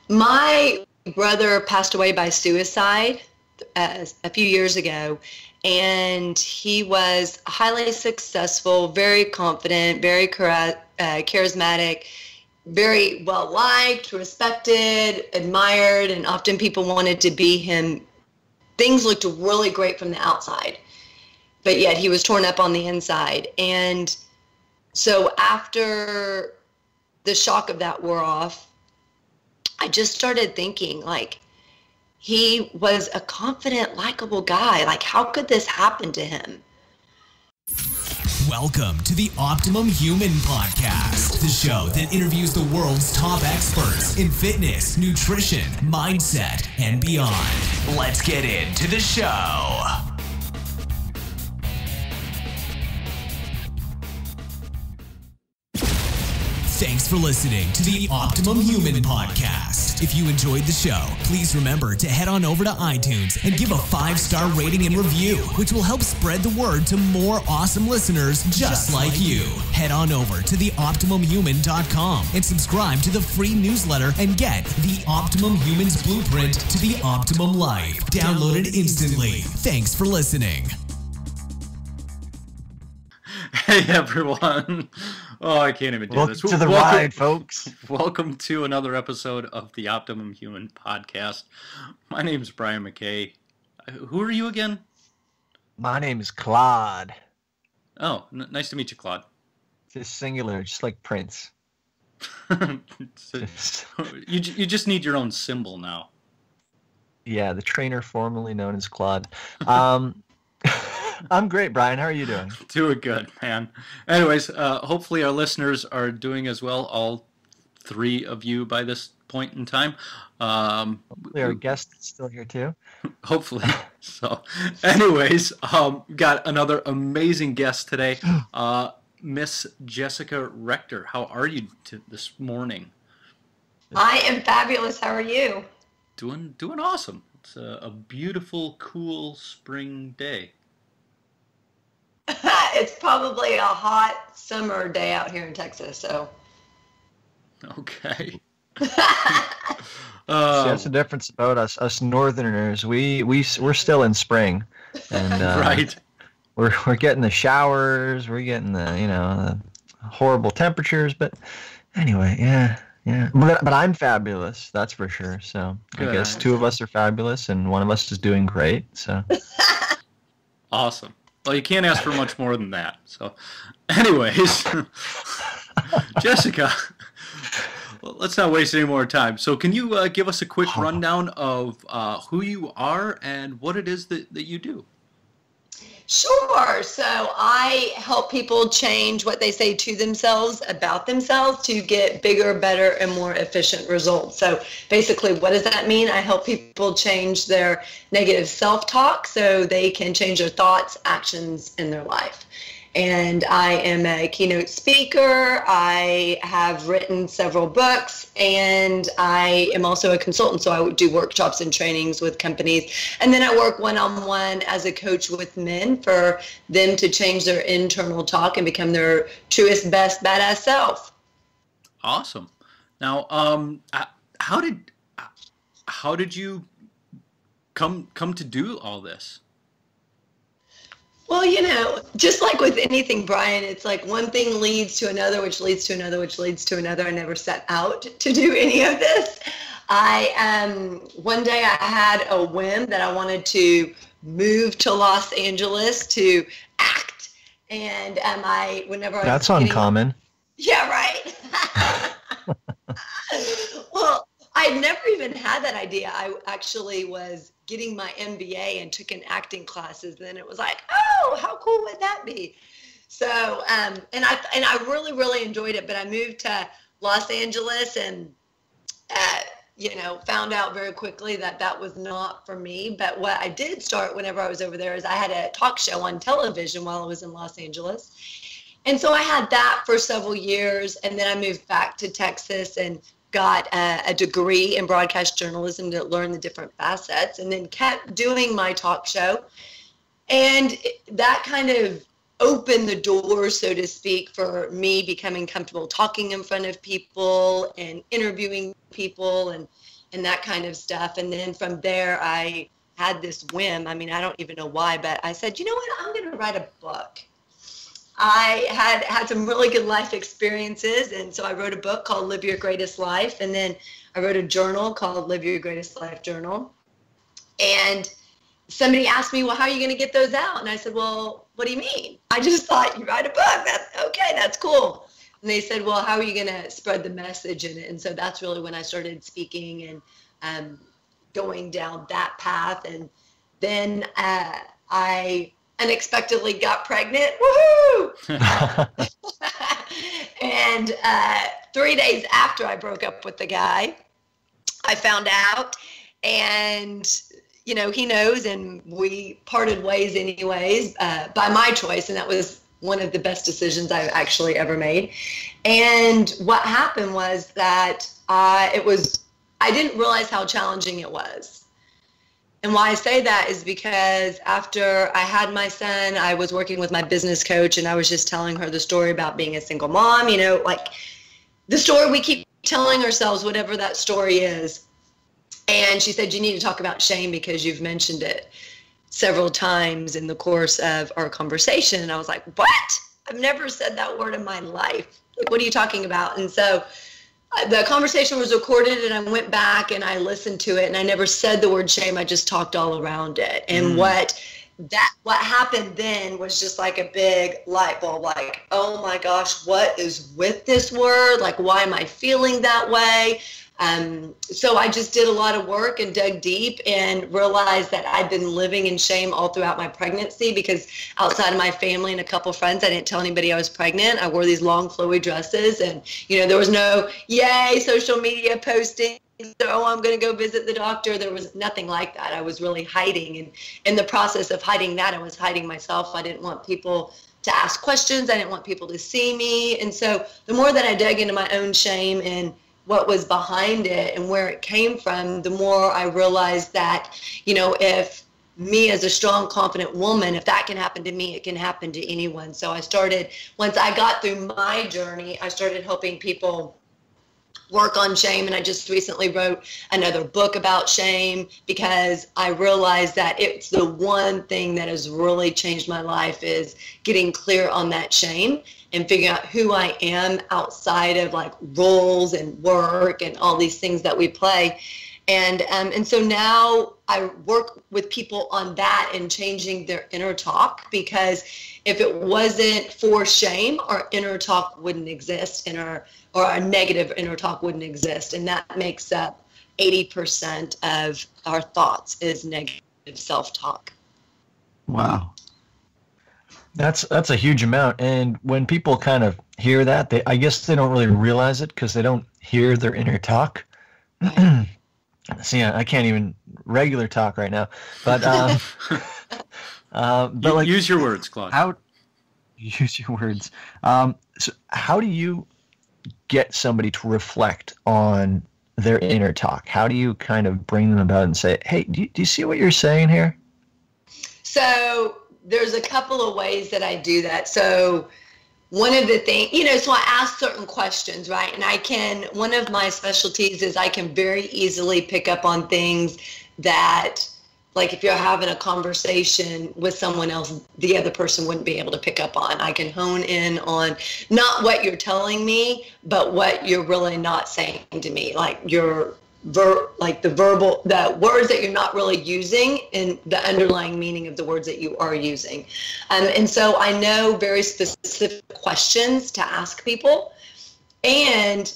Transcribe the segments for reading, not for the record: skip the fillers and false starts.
My brother passed away by suicide a few years ago, and he was highly successful, very confident, very charismatic, very well liked, respected, admired, and often people wanted to be him. Things looked really great from the outside, but yet he was torn up on the inside. And so after the shock of that wore off, I just started thinking, like, he was a confident, likable guy. Like, how could this happen to him? Welcome to the Optimum Human Podcast, the show that interviews the world's top experts in fitness, nutrition, mindset, and beyond. Let's get into the show. Thanks for listening to the Optimum Human Podcast. If you enjoyed the show, please remember to head on over to iTunes and give a 5-star rating and review, which will help spread the word to more awesome listeners just like you. Head on over to theoptimumhuman.com and subscribe to the free newsletter and get the Optimum Human's Blueprint to the Optimum Life. Download it instantly. Thanks for listening. Hey everyone. Oh, I can't even do Welcome this. to the ride, folks. Welcome to another episode of the Optimum Human Podcast. My name is Brian McKay. Who are you again? My name is Claude. Oh, nice to meet you, Claude. Just singular, just like Prince. You just need your own symbol now. Yeah, the trainer formerly known as Claude. I'm great, Brian. How are you doing? Doing good, man. Anyways, hopefully our listeners are doing as well, all three of you by this point in time. Hopefully our guest is still here too. Hopefully. So, anyways, got another amazing guest today, Miss Jessica Rector. How are you this morning? I am fabulous. How are you? Doing awesome. It's a beautiful, cool spring day. It's probably a hot summer day out here in Texas, so. Okay. See, that's the difference about us Northerners. We're still in spring, and right. We're getting the showers. We're getting the horrible temperatures. But anyway, yeah. But I'm fabulous. That's for sure. So Good. I guess two of us are fabulous, and one of us is doing great. So. Awesome. Well, you can't ask for much more than that. So, anyways, Jessica, well, let's not waste any more time. So can you give us a quick rundown of who you are and what it is that you do? Sure. So I help people change what they say to themselves about themselves to get bigger, better, and more efficient results. So basically, what does that mean? I help people change their negative self-talk so they can change their thoughts, actions in their life. And I am a keynote speaker. I have written several books, and I am also a consultant. So I do workshops and trainings with companies. And then I work one-on-one as a coach with men for them to change their internal talk and become their truest, best, badass self. Awesome. Now, how did you come to do all this? Well, just like with anything, Brian, it's like one thing leads to another, which leads to another, which leads to another. I never set out to do any of this. One day I had a whim that I wanted to move to Los Angeles to act. And That's uncommon. Yeah, right. Well, I'd never even had that idea. I actually was getting my MBA and took an acting classes. Then it was like, oh, how cool would that be? So, and I really, really enjoyed it. But I moved to Los Angeles and, found out very quickly that that was not for me. But what I did start whenever I was over there is I had a talk show on television while I was in Los Angeles. And so I had that for several years. And then I moved back to Texas and got a degree in broadcast journalism to learn the different facets, and then kept doing my talk show. And that kind of opened the door, so to speak, for me becoming comfortable talking in front of people and interviewing people and and that kind of stuff. And then from there, I had this whim. I mean, I don't even know why, but I said, you know what? I'm going to write a book. I had some really good life experiences, and so I wrote a book called Live Your Greatest Life, and then I wrote a journal called Live Your Greatest Life Journal. And somebody asked me, well, how are you going to get those out? And I said, well, what do you mean? I just thought you write a book. That's okay. That's cool. And they said, well, how are you going to spread the message in it? And so that's really when I started speaking and going down that path. And then I unexpectedly got pregnant. Woohoo! And 3 days after I broke up with the guy, I found out, and you know, he knows, and we parted ways anyways, by my choice, and that was one of the best decisions I've actually ever made. And what happened was that I didn't realize how challenging it was. And why I say that is because after I had my son, I was working with my business coach, and I was just telling her the story about being a single mom, you know, like the story we keep telling ourselves, whatever that story is. And she said, you need to talk about shame because you've mentioned it several times in the course of our conversation. And I was like, what? I've never said that word in my life. Like, what are you talking about? And so the conversation was recorded, and I went back and I listened to it, and I never said the word shame. I just talked all around it. And what happened then was just like a big light bulb, like, oh my gosh, what is with this word? Like, why am I feeling that way? So I just did a lot of work and dug deep and realized that I'd been living in shame all throughout my pregnancy, because outside of my family and a couple friends, I didn't tell anybody I was pregnant. I wore these long flowy dresses, and, you know, there was no, yay, social media posting. Oh, I'm going to go visit the doctor. There was nothing like that. I was really hiding. And in the process of hiding that, I was hiding myself. I didn't want people to ask questions. I didn't want people to see me. And so the more that I dug into my own shame and what was behind it and where it came from, the more I realized that, you know, if me as a strong, confident woman, if that can happen to me, it can happen to anyone. So I started, once I got through my journey, I started helping people work on shame. And I just recently wrote another book about shame, because I realized that it's the one thing that has really changed my life, is getting clear on that shame and figuring out who I am outside of like roles and work and all these things that we play. And so now I work with people on that and changing their inner talk, because if it wasn't for shame, our inner talk wouldn't exist, or our negative inner talk wouldn't exist. And that makes up 80% of our thoughts is negative self-talk. Wow. That's a huge amount. And when people kind of hear that, I guess they don't really realize it because they don't hear their inner talk. See, I can't even regular talk right now. But like, use your words, Claude. Use your words. So how do you get somebody to reflect on their inner talk? How do you kind of bring them about and say, hey, do you see what you're saying here? So there's a couple of ways that I do that. So one of the things, you know, so I ask certain questions, right? And one of my specialties is I can very easily pick up on things that, like if you're having a conversation with someone else, the other person wouldn't be able to pick up on. I can hone in on not what you're telling me, but what you're really not saying to me, like the words that you're not really using and the underlying meaning of the words that you are using. And so I know very specific questions to ask people. And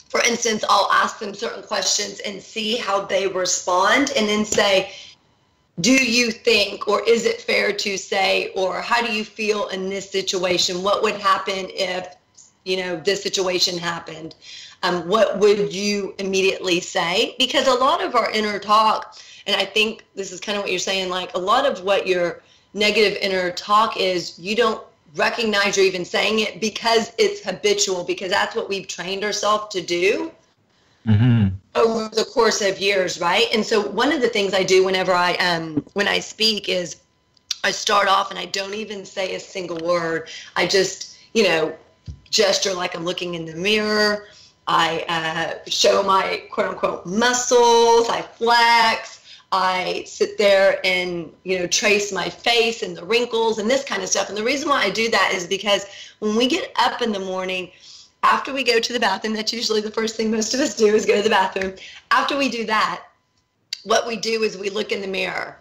for instance, I'll ask them certain questions and see how they respond, and then say, do you think, or is it fair to say, or how do you feel in this situation? What would happen if, you know, this situation happened? What would you immediately say? Because a lot of our inner talk, and I think this is kind of what you're saying, like a lot of what your negative inner talk is, you don't recognize you're even saying it because it's habitual, because that's what we've trained ourselves to do over the course of years, right? And so one of the things I do whenever when I speak is I start off and I don't even say a single word. I just, you know, gesture like I'm looking in the mirror. I show my quote unquote muscles. I flex. I sit there and, trace my face and the wrinkles and this kind of stuff. And the reason why I do that is because when we get up in the morning, after we go to the bathroom, that's usually the first thing most of us do is go to the bathroom. After we do that, what we do is we look in the mirror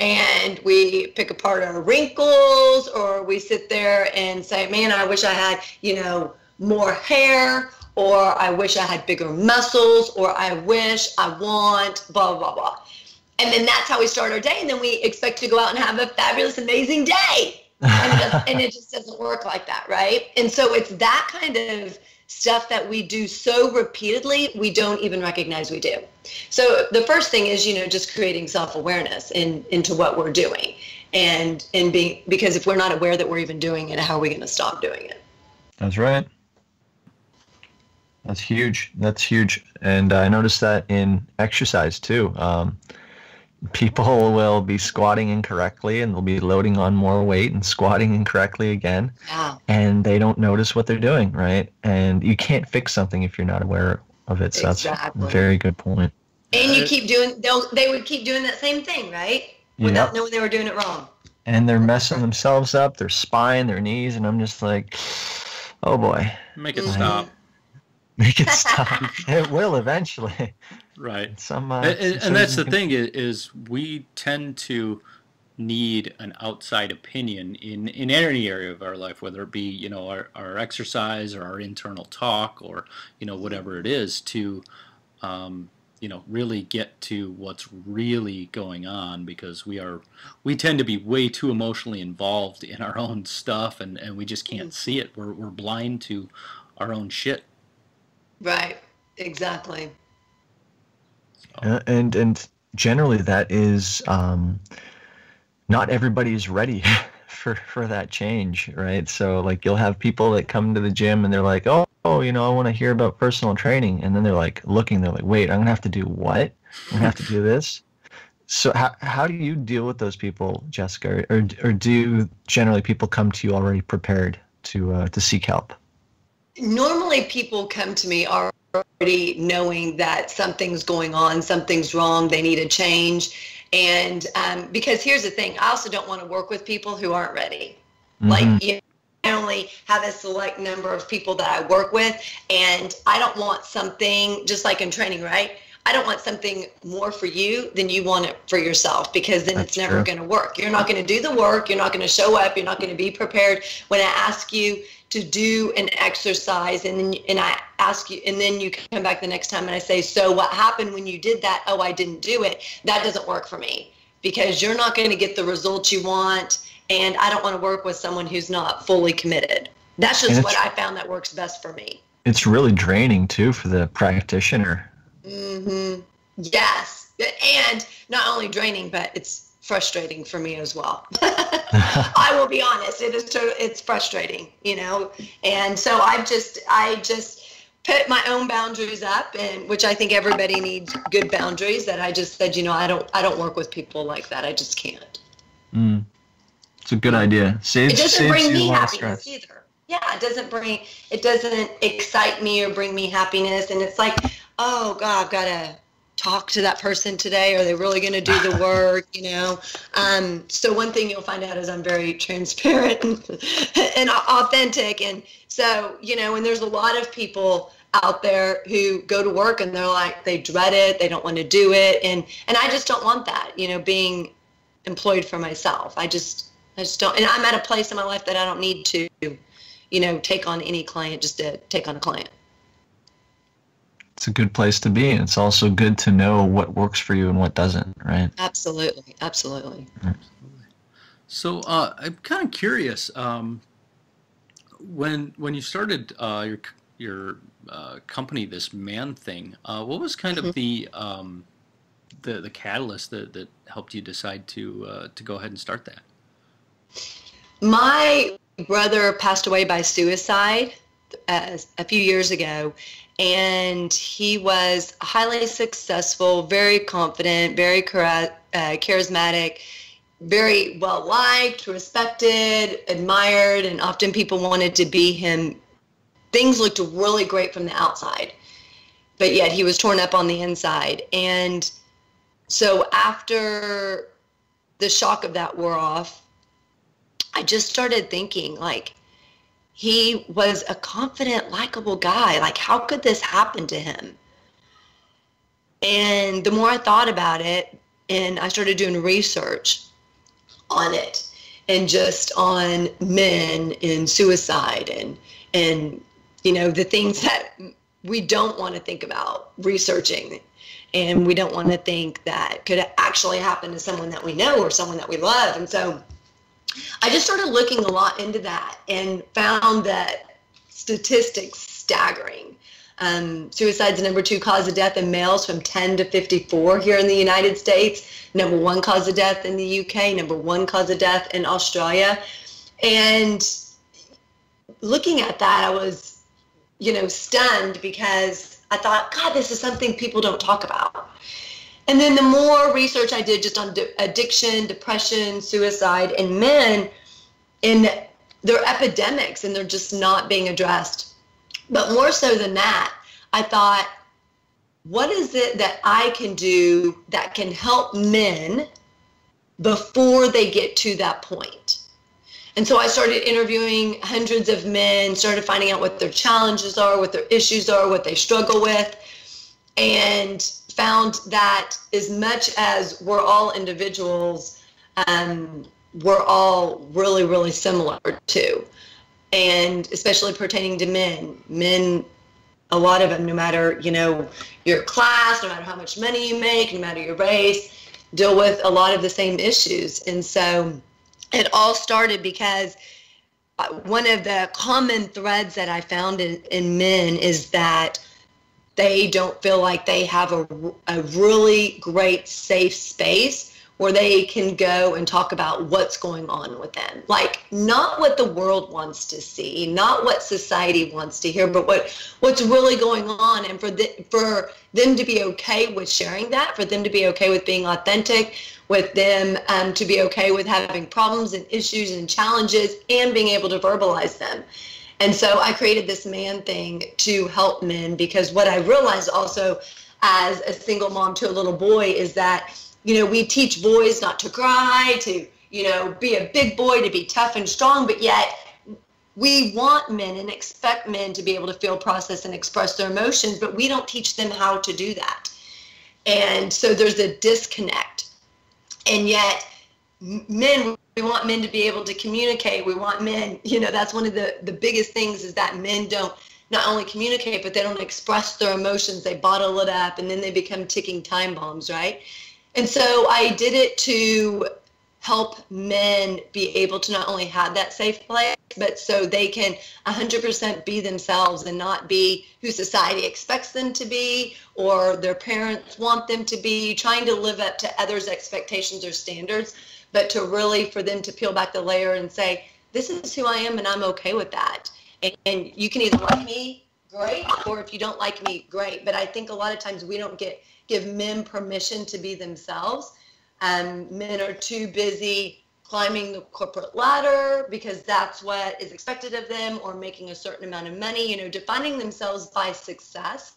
and we pick apart our wrinkles, or we sit there and say, man, I wish I had, more hair, or I wish I had bigger muscles, or I want, blah, blah, blah. And then that's how we start our day. And then we expect to go out and have a fabulous, amazing day. And it just doesn't work like that, right? And so it's that kind of stuff that we do so repeatedly, we don't even recognize we do. So the first thing is, just creating self-awareness into what we're doing. And because if we're not aware that we're even doing it, how are we going to stop doing it? That's right. That's huge. That's huge. And I noticed that in exercise too. People will be squatting incorrectly and they'll be loading on more weight and squatting incorrectly again. Yeah. And they don't notice what they're doing, right? And you can't fix something if you're not aware of it. So exactly. That's a very good point. And you keep doing, they would keep doing that same thing, right? Without knowing they were doing it wrong. And they're messing themselves up, their spine, their knees, and I'm just like, oh boy. Make it stop. Make it stop. It will eventually. Right. And that's the thing is we tend to need an outside opinion in any area of our life, whether it be, our exercise or our internal talk or, whatever it is to, really get to what's really going on, because we tend to be way too emotionally involved in our own stuff and we just can't see it. We're blind to our own shit. Right. Exactly. And generally that is not everybody's ready for that change, right? So like you'll have people that come to the gym and they're like, oh, I want to hear about personal training, and then they're like looking, they're like, wait, I'm gonna have to do what? I'm gonna have to do this. So how do you deal with those people, Jessica, or do generally people come to you already prepared to seek help? Normally people come to me already knowing that something's going on, something's wrong, they need a change. And because here's the thing, I also don't want to work with people who aren't ready. Mm-hmm. Like, I only have a select number of people that I work with, and I don't want something, just like in training, right? I don't want something more for you than you want it for yourself, because then it's never going to work. You're not going to do the work. You're not going to show up. You're not going to be prepared. When I ask you to do an exercise and I ask you, and then you come back the next time and I say, so what happened when you did that? Oh, I didn't do it. That doesn't work for me, because you're not going to get the results you want. And I don't want to work with someone who's not fully committed. That's just what I found that works best for me. It's really draining too for the practitioner. Mm-hmm. Yes. And not only draining, but it's frustrating for me as well. I will be honest. It's frustrating, and so I just put my own boundaries up, and which I think everybody needs good boundaries, that I just said, I don't work with people like that. I just can't. It's a good idea. It doesn't bring me happiness either. Yeah, it doesn't excite me or bring me happiness. And it's like, oh God, I've got to talk to that person today. Are they really going to do the work? So one thing you'll find out is I'm very transparent and authentic. And so, and there's a lot of people out there who go to work and they're like, they dread it. They don't want to do it. And I just don't want that, being employed for myself. I just don't. And I'm at a place in my life that I don't need to, take on any client just to take on a client. It's a good place to be. And it's also good to know what works for you and what doesn't, right? Absolutely. So I'm kind of curious, when you started your company, this Man Thing, what was kind of the catalyst that helped you decide to go ahead and start that? My brother passed away by suicide a few years ago, and he was highly successful, very confident, very charismatic, very well liked, respected, admired, and often people wanted to be him things looked really great from the outside, but yet he was torn up on the inside. And so after the shock of that wore off, I just started thinking, like, he was a confident, likable guy. Like, how could this happen to him? And the more I thought about it, and I started doing research on it, and just on men and suicide and you know, the things that we don't want to think about researching, and we don't want to think that could actually happen to someone that we know or someone that we love. And so I just started looking a lot into that and found that statistics staggering. Suicide's the number 2 cause of death in males from 10 to 54 here in the United States. Number 1 cause of death in the UK. Number 1 cause of death in Australia. And looking at that, I was, you know, stunned, because I thought, God, this is something people don't talk about. And then the more research I did just on addiction, depression, suicide, and men, and they're epidemics and they're just not being addressed. But more so than that, I thought, what is it that I can do that can help men before they get to that point? And so I started interviewing hundreds of men, started finding out what their challenges are, what their issues are, what they struggle with, and found that as much as we're all individuals, we're all really, really similar too. And especially pertaining to men, a lot of them, no matter, you know, your class, no matter how much money you make, no matter your race, deal with a lot of the same issues. And so it all started because one of the common threads that I found in men is that they don't feel like they have a really great safe space where they can go and talk about what's going on with them. Like, not what the world wants to see, not what society wants to hear, but what's really going on. And for them to be okay with sharing that, for them to be okay with being authentic, with them to be okay with having problems and issues and challenges and being able to verbalize them. And so I created this man thing to help men, because what I realized also as a single mom to a little boy is that, you know, we teach boys not to cry, to, you know, be a big boy, to be tough and strong, but yet we want men and expect men to be able to feel, process, and express their emotions, but we don't teach them how to do that. And so there's a disconnect. And yet men, we want men to be able to communicate. We want men, you know, that's one of the biggest things, is that men don't not only communicate, but they don't express their emotions. They bottle it up, and then they become ticking time bombs, right? And so I did it to help men be able to not only have that safe place, but so they can 100% be themselves and not be who society expects them to be or their parents want them to be, trying to live up to others' expectations or standards, but to really, for them to peel back the layer and say, this is who I am and I'm okay with that. And you can either like me, great, or if you don't like me, great. But I think a lot of times we don't give men permission to be themselves. Men are too busy climbing the corporate ladder because that's what is expected of them, or making a certain amount of money, you know, defining themselves by success.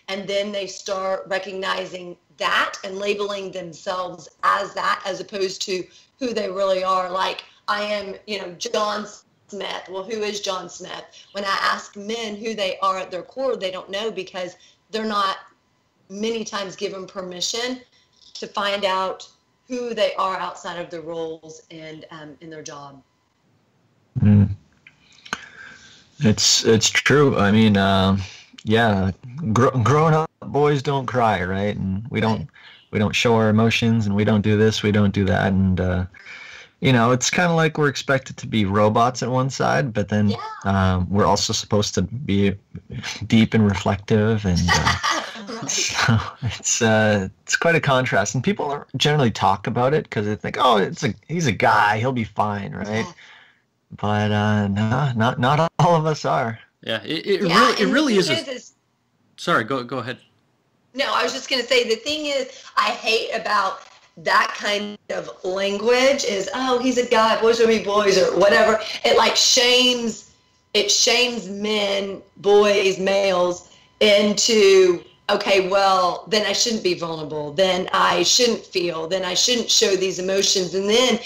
And then they start recognizing that and labeling themselves as that, as opposed to who they really are. Like, I am, you know, John Smith. Well, who is John Smith? When I ask men who they are at their core, they don't know, because they're not many times given permission to find out who they are outside of their roles and in their job. It's true. I mean, yeah, growing up, boys don't cry, right? And we don't show our emotions, and we don't do this, we don't do that, and you know, it's kind of like we're expected to be robots at one side, but then we're also supposed to be deep and reflective, and so it's quite a contrast. And people don't generally talk about it because they think, oh, he's a guy, he'll be fine, right? But no, not all of us are. Yeah, it really is. Sorry, go ahead. No, I was just gonna say, the thing is, I hate about that kind of language is, oh, he's a guy, boys will be boys, or whatever. It like shames it shames men, boys, males into, okay, well, then I shouldn't be vulnerable. Then I shouldn't feel. Then I shouldn't show these emotions. And then,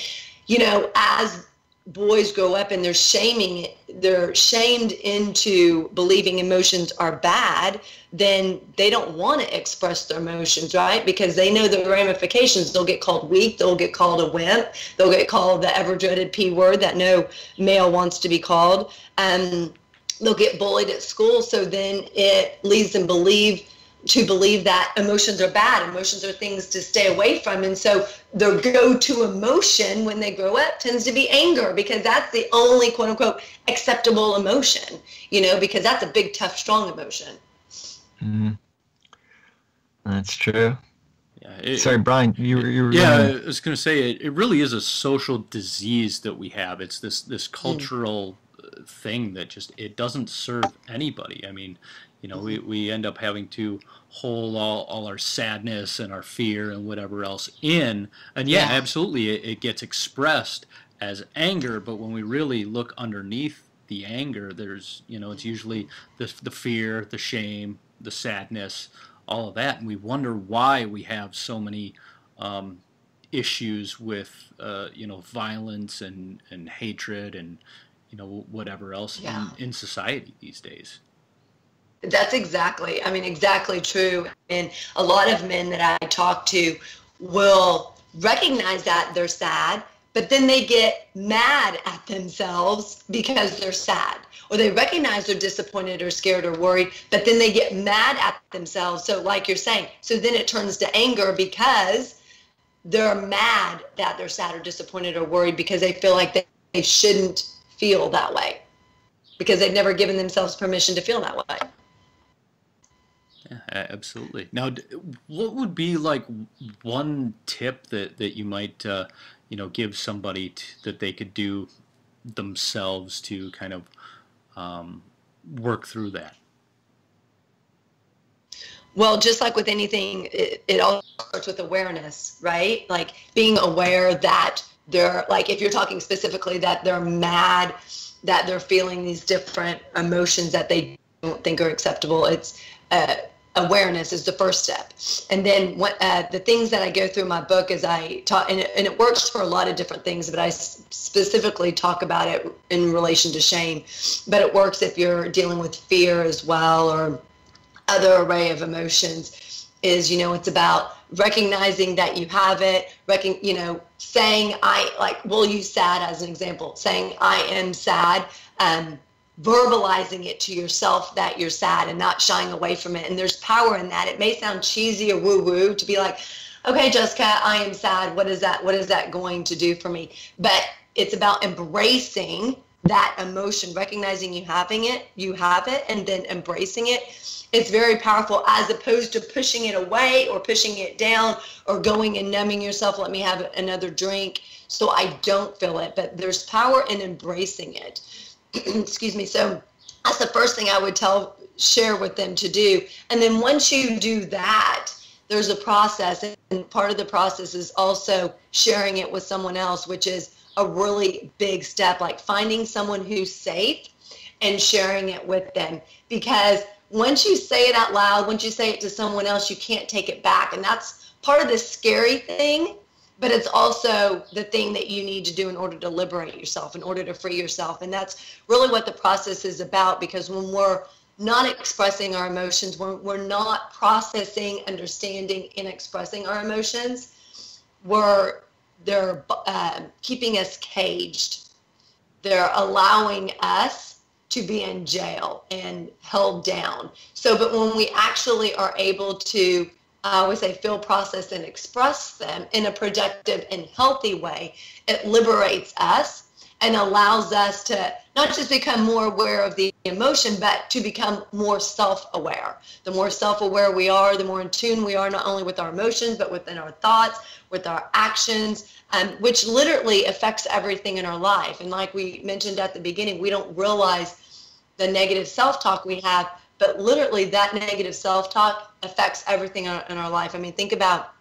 you know, as boys grow up and they're shamed into believing emotions are bad, then they don't want to express their emotions, right? Because they know the ramifications. They'll get called weak, they'll get called a wimp, they'll get called the ever dreaded P word that no male wants to be called. They'll get bullied at school, so then it leads them to believe that emotions are bad. Emotions are things to stay away from. And so their go-to emotion when they grow up tends to be anger, because that's the only quote unquote acceptable emotion, you know, because that's a big, tough, strong emotion. Mm-hmm. That's true. Yeah, Sorry, Brian, you were I was going to say, it really is a social disease that we have. It's this cultural thing that just, it doesn't serve anybody. I mean, you know, we end up having to hold all our sadness and our fear and whatever else in. And yeah, absolutely, it gets expressed as anger, but when we really look underneath the anger, there's, you know, it's usually the fear, the shame, the sadness, all of that. And we wonder why we have so many issues with, you know, violence and hatred and, you know, whatever else in society these days. That's exactly true. And a lot of men that I talk to will recognize that they're sad, but then they get mad at themselves because they're sad. Or they recognize they're disappointed or scared or worried, but then they get mad at themselves. So like you're saying, so then it turns to anger because they're mad that they're sad or disappointed or worried because they feel like they shouldn't feel that way because they've never given themselves permission to feel that way. Yeah, absolutely. Now, what would be like one tip that you might, you know, give somebody that they could do themselves to kind of work through that? Well, just like with anything, it all starts with awareness, right? Like being aware that they're, like if you're talking specifically that they're mad, that they're feeling these different emotions that they don't think are acceptable, it's awareness is the first step. And then what the things that I go through in my book is I talk, and it works for a lot of different things, but I specifically talk about it in relation to shame. But it works if you're dealing with fear as well, or other array of emotions. Is, you know, it's about recognizing that you have it, you know, saying we'll use sad as an example, saying I am sad, verbalizing it to yourself that you're sad and not shying away from it. And there's power in that. It may sound cheesy or woo-woo to be like, okay, Jessica, I am sad. What is that going to do for me? But it's about embracing that emotion, recognizing you have it, and then embracing it. It's very powerful, as opposed to pushing it away or pushing it down or going and numbing yourself. Let me have another drink so I don't feel it. But there's power in embracing it. Excuse me. So that's the first thing I would share with them to do. And then once you do that, there's a process, and part of the process is also sharing it with someone else, which is a really big step, like finding someone who's safe and sharing it with them. Because once you say it out loud, once you say it to someone else, you can't take it back. And that's part of the scary thing, but it's also the thing that you need to do in order to liberate yourself, in order to free yourself. And that's really what the process is about, because when we're not expressing our emotions, when we're not processing, understanding, and expressing our emotions, they're keeping us caged. They're allowing us to be in jail and held down. So, but when we actually are able to, I always say, feel, process, and express them in a productive and healthy way, it liberates us and allows us to not just become more aware of the emotion, but to become more self-aware. The more self-aware we are, the more in tune we are, not only with our emotions, but within our thoughts, with our actions, which literally affects everything in our life. And like we mentioned at the beginning, we don't realize the negative self-talk we have, but literally that negative self-talk affects everything in our life. I mean, think about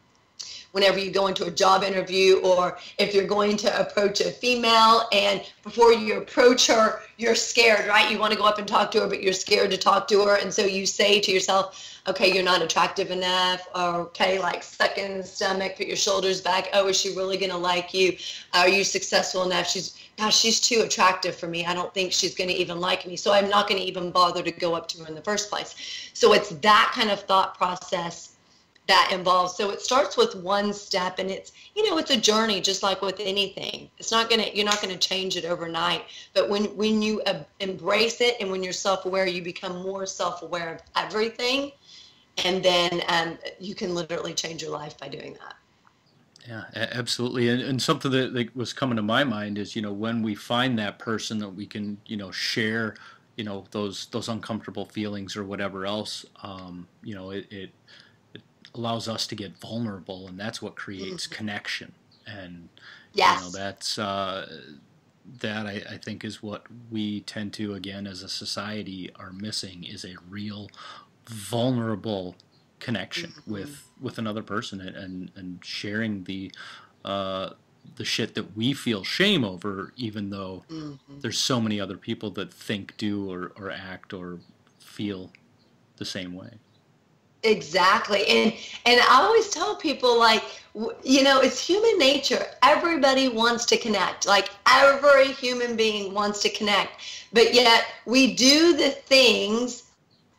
whenever you go into a job interview, or if you're going to approach a female and before you approach her, you're scared, right? You want to go up and talk to her, but you're scared to talk to her. And so you say to yourself, okay, you're not attractive enough, or okay, like suck in the stomach, put your shoulders back. Oh, is she really going to like you? Are you successful enough? She's too attractive for me. I don't think she's going to even like me. So I'm not going to even bother to go up to her in the first place. So it's that kind of thought process that involves. So it starts with one step, and it's, it's a journey, just like with anything. You're not going to change it overnight. But when you embrace it, and when you're self-aware, you become more self-aware of everything. And then you can literally change your life by doing that. Yeah, absolutely. And something that was coming to my mind is, when we find that person that we can, share, those uncomfortable feelings or whatever else, it allows us to get vulnerable, and that's what creates connection. And, yes. That's, that I think is what we tend to, again, as a society are missing, is a real vulnerable connection with another person, and sharing the shit that we feel shame over, even though there's so many other people that think, do, or act or feel the same way. Exactly. And I always tell people, like, it's human nature. Everybody wants to connect. Like, every human being wants to connect. But yet we do the things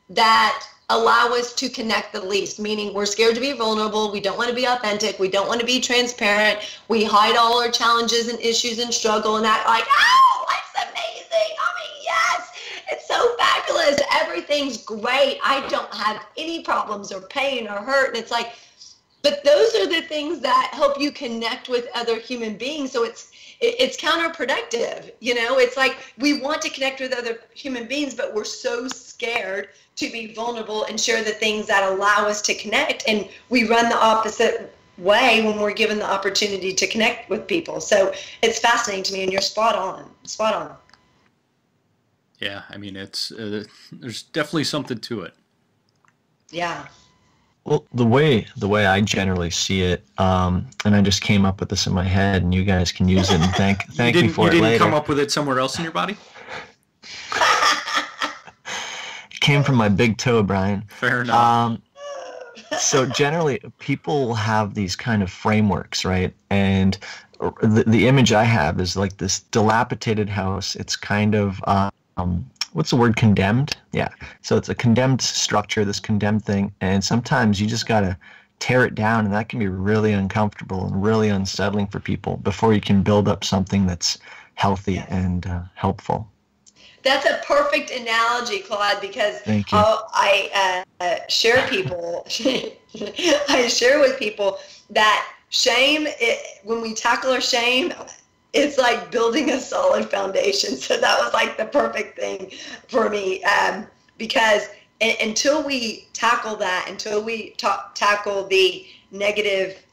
that allow us to connect the least, meaning we're scared to be vulnerable. We don't want to be authentic. We don't want to be transparent. We hide all our challenges and issues and struggle and act like, oh, life's amazing. I mean, yes, it's so fabulous. Everything's great. I don't have any problems or pain or hurt. And it's like, but those are the things that help you connect with other human beings. So it's counterproductive. It's like we want to connect with other human beings, but we're so scared to be vulnerable and share the things that allow us to connect. And we run the opposite way when we're given the opportunity to connect with people. So it's fascinating to me, and you're spot on. Spot on. Yeah, I mean, it's there's definitely something to it. Yeah. Well, the way I generally see it, and I just came up with this in my head, and you guys can use it and thank me for it later. You didn't come up with it somewhere else in your body? It came from my big toe, Brian. Fair enough. So generally, people have these kind of frameworks, right? And the image I have is like this dilapidated house. It's kind of what's the word, condemned? Yeah. So it's a condemned structure, this condemned thing. And sometimes you just got to tear it down, and that can be really uncomfortable and really unsettling for people before you can build up something that's healthy and helpful. That's a perfect analogy, Claude, because I share with people that shame, when we tackle our shame, it's like building a solid foundation. So that was like the perfect thing for me, because until we tackle that, until we tackle the negative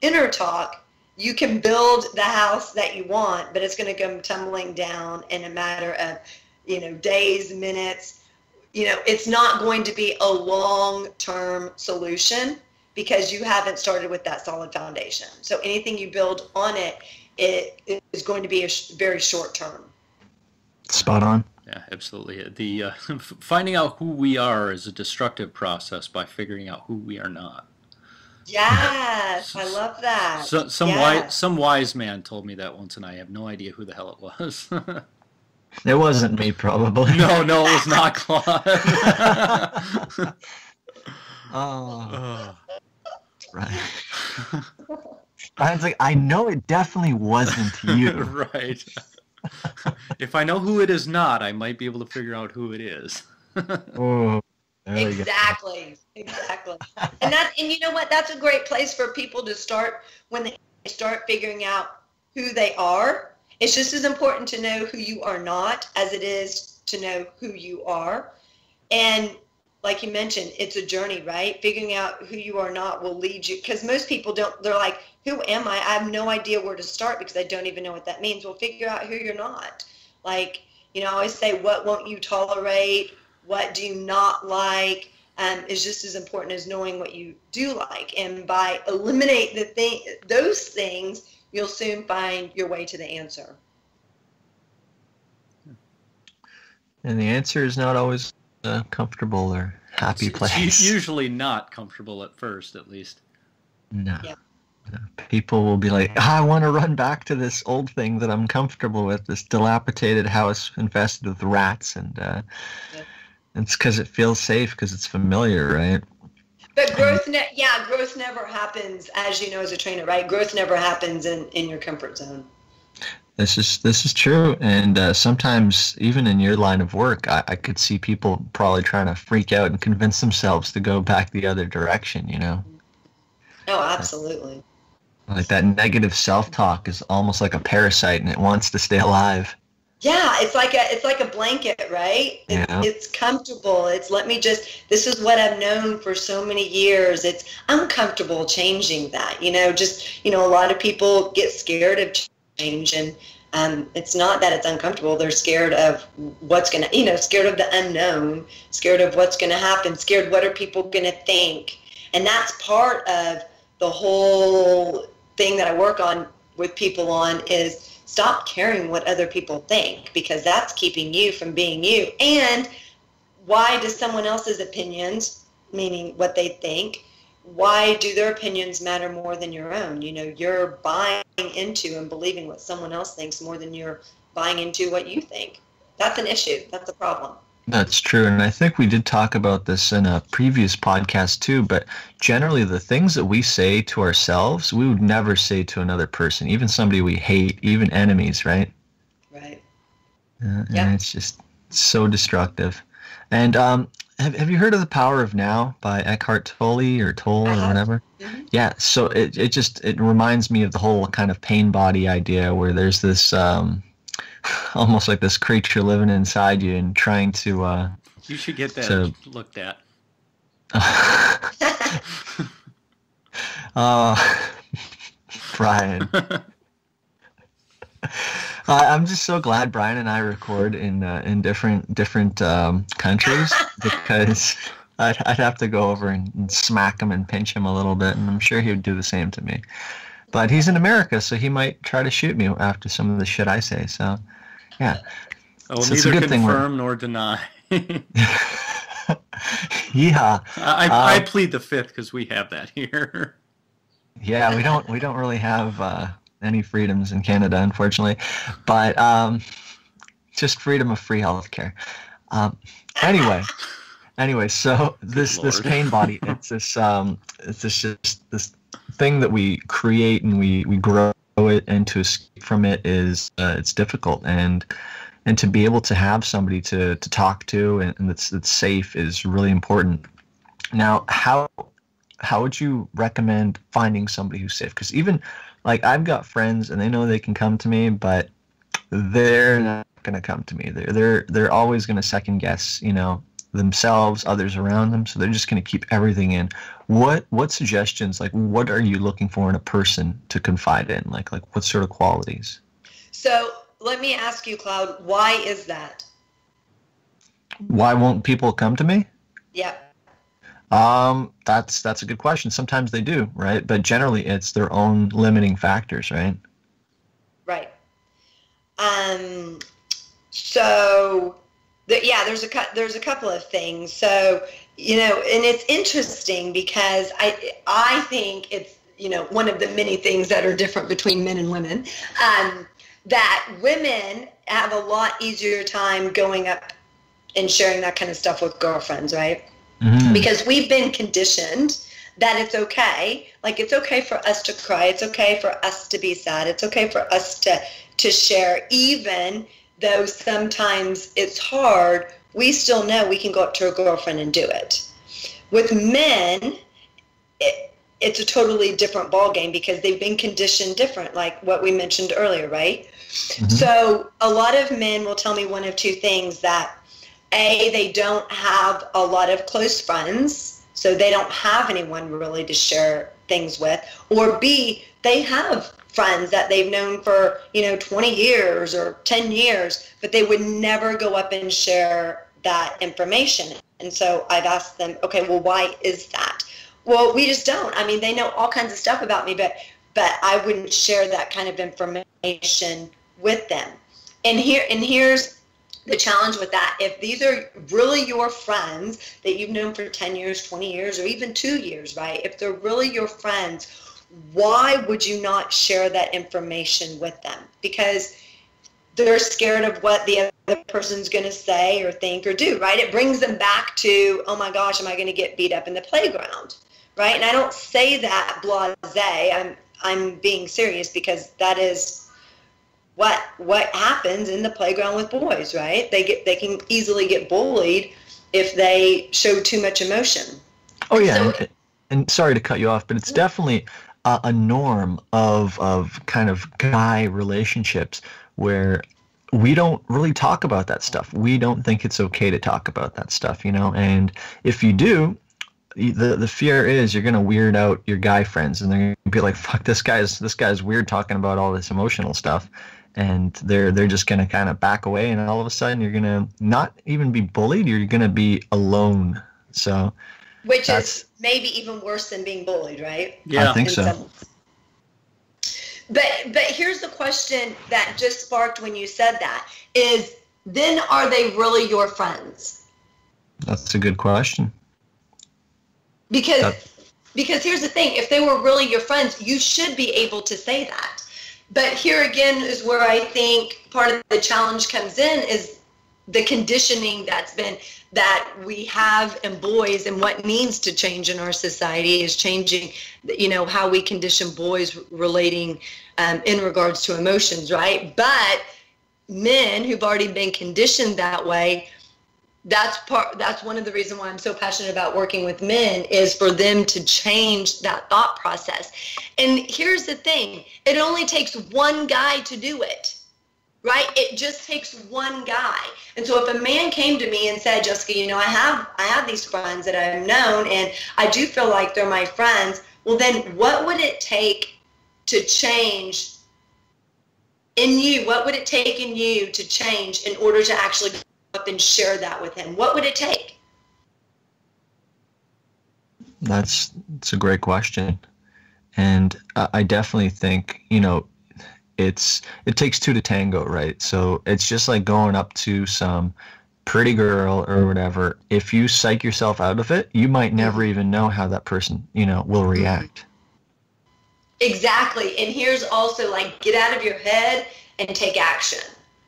inner talk, you can build the house that you want, but it's going to come tumbling down in a matter of, days, minutes. It's not going to be a long-term solution because you haven't started with that solid foundation. So anything you build on it is going to be a very short term. Spot on. Yeah, absolutely. The finding out who we are is a destructive process by figuring out who we are not. Yes, I love that. Some wise man told me that once, and I have no idea who the hell it was. It wasn't me, probably. No, it was not Claude. Oh. Right. I was like, I know it definitely wasn't you. Right. If I know who it is not, I might be able to figure out who it is. Oh, exactly. And you know what? That's a great place for people to start when they start figuring out who they are. It's just as important to know who you are not as it is to know who you are. And like you mentioned, it's a journey, right? Figuring out who you are not will lead you, because most people don't, they're like, who am I? I have no idea where to start because I don't even know what that means. Well, figure out who you're not. Like, I always say, what won't you tolerate? What do you not like? is just as important as knowing what you do like. And by eliminate those things, you'll soon find your way to the answer. And the answer is not always a comfortable or happy place. It's usually not comfortable at first, at least. No. Yeah. People will be like, I want to run back to this old thing that I'm comfortable with, this dilapidated house infested with rats. And it's because it feels safe, because it's familiar, right? But growth never happens, as you know, as a trainer, right? Growth never happens in your comfort zone. This is true. And sometimes, even in your line of work, I could see people probably trying to freak out and convince themselves to go back the other direction, you know? Oh, absolutely. Like that negative self-talk is almost like a parasite, and it wants to stay alive. Yeah, it's like a blanket, right? It's comfortable. It's this is what I've known for so many years. It's uncomfortable changing that, a lot of people get scared of change, and it's not that it's uncomfortable. They're scared of what's going to, scared of the unknown, scared of what's going to happen, scared what are people going to think. And that's part of the whole thing that I work on with people on is stop caring what other people think, because that's keeping you from being you. And why does someone else's opinions, meaning what they think, why do their opinions matter more than your own? You're buying into and believing what someone else thinks more than you're buying into what you think. That's an issue. That's a problem. That's true. And I think we did talk about this in a previous podcast too, but generally the things that we say to ourselves, we would never say to another person, even somebody we hate, even enemies, right? Right. And it's just so destructive. And have you heard of The Power of Now by Eckhart Tolle or Tolle or whatever? Mm-hmm. Yeah. So it reminds me of the whole kind of pain body idea, where there's this almost like this creature living inside you and trying to you should get that looked at. Brian. I'm just so glad Brian and I record in different countries, because I'd have to go over and smack him and pinch him a little bit, and I'm sure he would do the same to me. But he's in America, so he might try to shoot me after some of the shit I say. So, yeah. Oh, so neither confirm nor deny. Yeah. I plead the fifth, because we have that here. Yeah, we don't really have any freedoms in Canada, unfortunately, but just freedom of free healthcare. Anyway, so this pain body, it's this thing that we create and we grow it, and to escape from it is it's difficult, and to be able to have somebody to talk to and that's safe is really important. Now, how would you recommend finding somebody who's safe? Because even like I've got friends and they know they can come to me, but they're not going to come to me. They're always going to second guess, themselves, others around them. So they're just going to keep everything in. What suggestions, like what are you looking for in a person to confide in? Like what sort of qualities? So let me ask you, Cloud, why is that? Why won't people come to me? Yeah. That's a good question. Sometimes they do, right? But generally it's their own limiting factors, right? Right. So there's a couple of things. So, and it's interesting because I think it's, one of the many things that are different between men and women, that women have a lot easier time going up and sharing that kind of stuff with girlfriends, right? Mm-hmm. Because we've been conditioned that it's okay. Like, it's okay for us to cry. It's okay for us to be sad. It's okay for us to share, even though sometimes it's hard. We still know we can go up to a girlfriend and do it. With men, it's a totally different ballgame because they've been conditioned different, like what we mentioned earlier, right? Mm-hmm. So a lot of men will tell me one of two things: that A, they don't have a lot of close friends, so they don't have anyone really to share things with, or B, they have friends that they've known for 20 years or 10 years, but they would never go up and share that information. And so I've asked them, okay, well, why is that? Well, we just don't. I mean, they know all kinds of stuff about me, but I wouldn't share that kind of information with them. And here's the challenge with that. If these are really your friends that you've known for 10 years, 20 years, or even 2 years, right? If they're really your friends, why would you not share that information with them? Because they're scared of what the other person's going to say or think or do, right? It brings them back to, oh my gosh, am I going to get beat up in the playground, right? And I don't say that blasé. I'm being serious, because that is what happens in the playground with boys, right? They can easily get bullied if they show too much emotion. Oh yeah, and sorry to cut you off, but it's definitely a norm of kind of guy relationships where we don't really talk about that stuff. We don't think it's okay to talk about that stuff, you know. And if you do, the fear is you're gonna weird out your guy friends, and they're gonna be like, "Fuck, this guy's weird talking about all this emotional stuff," and they're just gonna kind of back away, and all of a sudden you're gonna not even be bullied. You're gonna be alone. So, which is maybe even worse than being bullied, right? Yeah, I think so. But here's the question that just sparked when you said that is, then are they really your friends? That's a good question. Because here's the thing, if they were really your friends, you should be able to say that. But here again is where I think part of the challenge comes in, is the conditioning that we have in boys, and what needs to change in our society is changing, you know, how we condition boys relating in regards to emotions, right? But men who've already been conditioned that way, that's one of the reasons why I'm so passionate about working with men, is for them to change that thought process. And here's the thing, it only takes one guy to do it. Right? It just takes one guy. And so if a man came to me and said, Jessica, you know, I have these friends that I've known, and I do feel like they're my friends, well, then what would it take to change in you? What would it take in you to change in order to actually go up and share that with him? What would it take? That's a great question. And I definitely think, you know, it takes two to tango, right? So it's just like going up to some pretty girl or whatever. If you psych yourself out of it, you might never even know how that person, you know, will react. Exactly. And here's also, like, get out of your head and take action.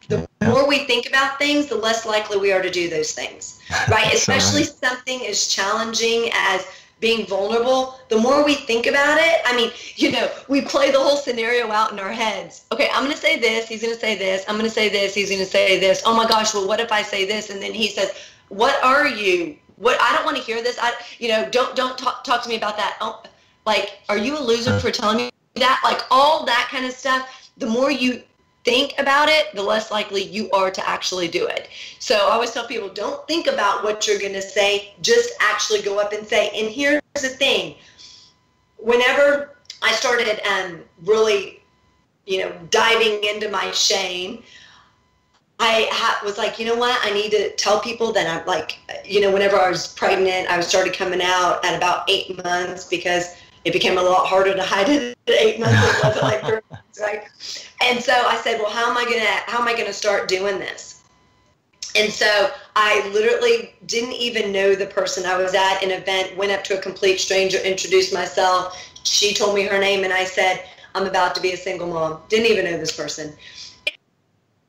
The more we think about things, the less likely we are to do those things, right? Especially something as challenging as being vulnerable. The more we think about it, I mean, you know, we play the whole scenario out in our heads. Okay, I'm going to say this, he's going to say this, I'm going to say this, he's going to say this. Oh my gosh, well, what if I say this? And then he says, what are you? What? I don't want to hear this. Don't talk to me about that. Oh, like, are you a loser for telling me that? Like, all that kind of stuff. The more you think about it, the less likely you are to actually do it. So I always tell people, don't think about what you're going to say, just actually go up and say. And here's the thing, whenever I started really, you know, diving into my shame, I was like, you know what, I need to tell people that I'm like, you know, whenever I was pregnant, I started coming out at about 8 months, because it became a lot harder to hide it at 8 months. It wasn't like 3 months, right? And so I said, well, how am I gonna start doing this? And so I literally didn't even know the person. I was at an event, went up to a complete stranger, introduced myself. She told me her name, and I said, I'm about to be a single mom. Didn't even know this person.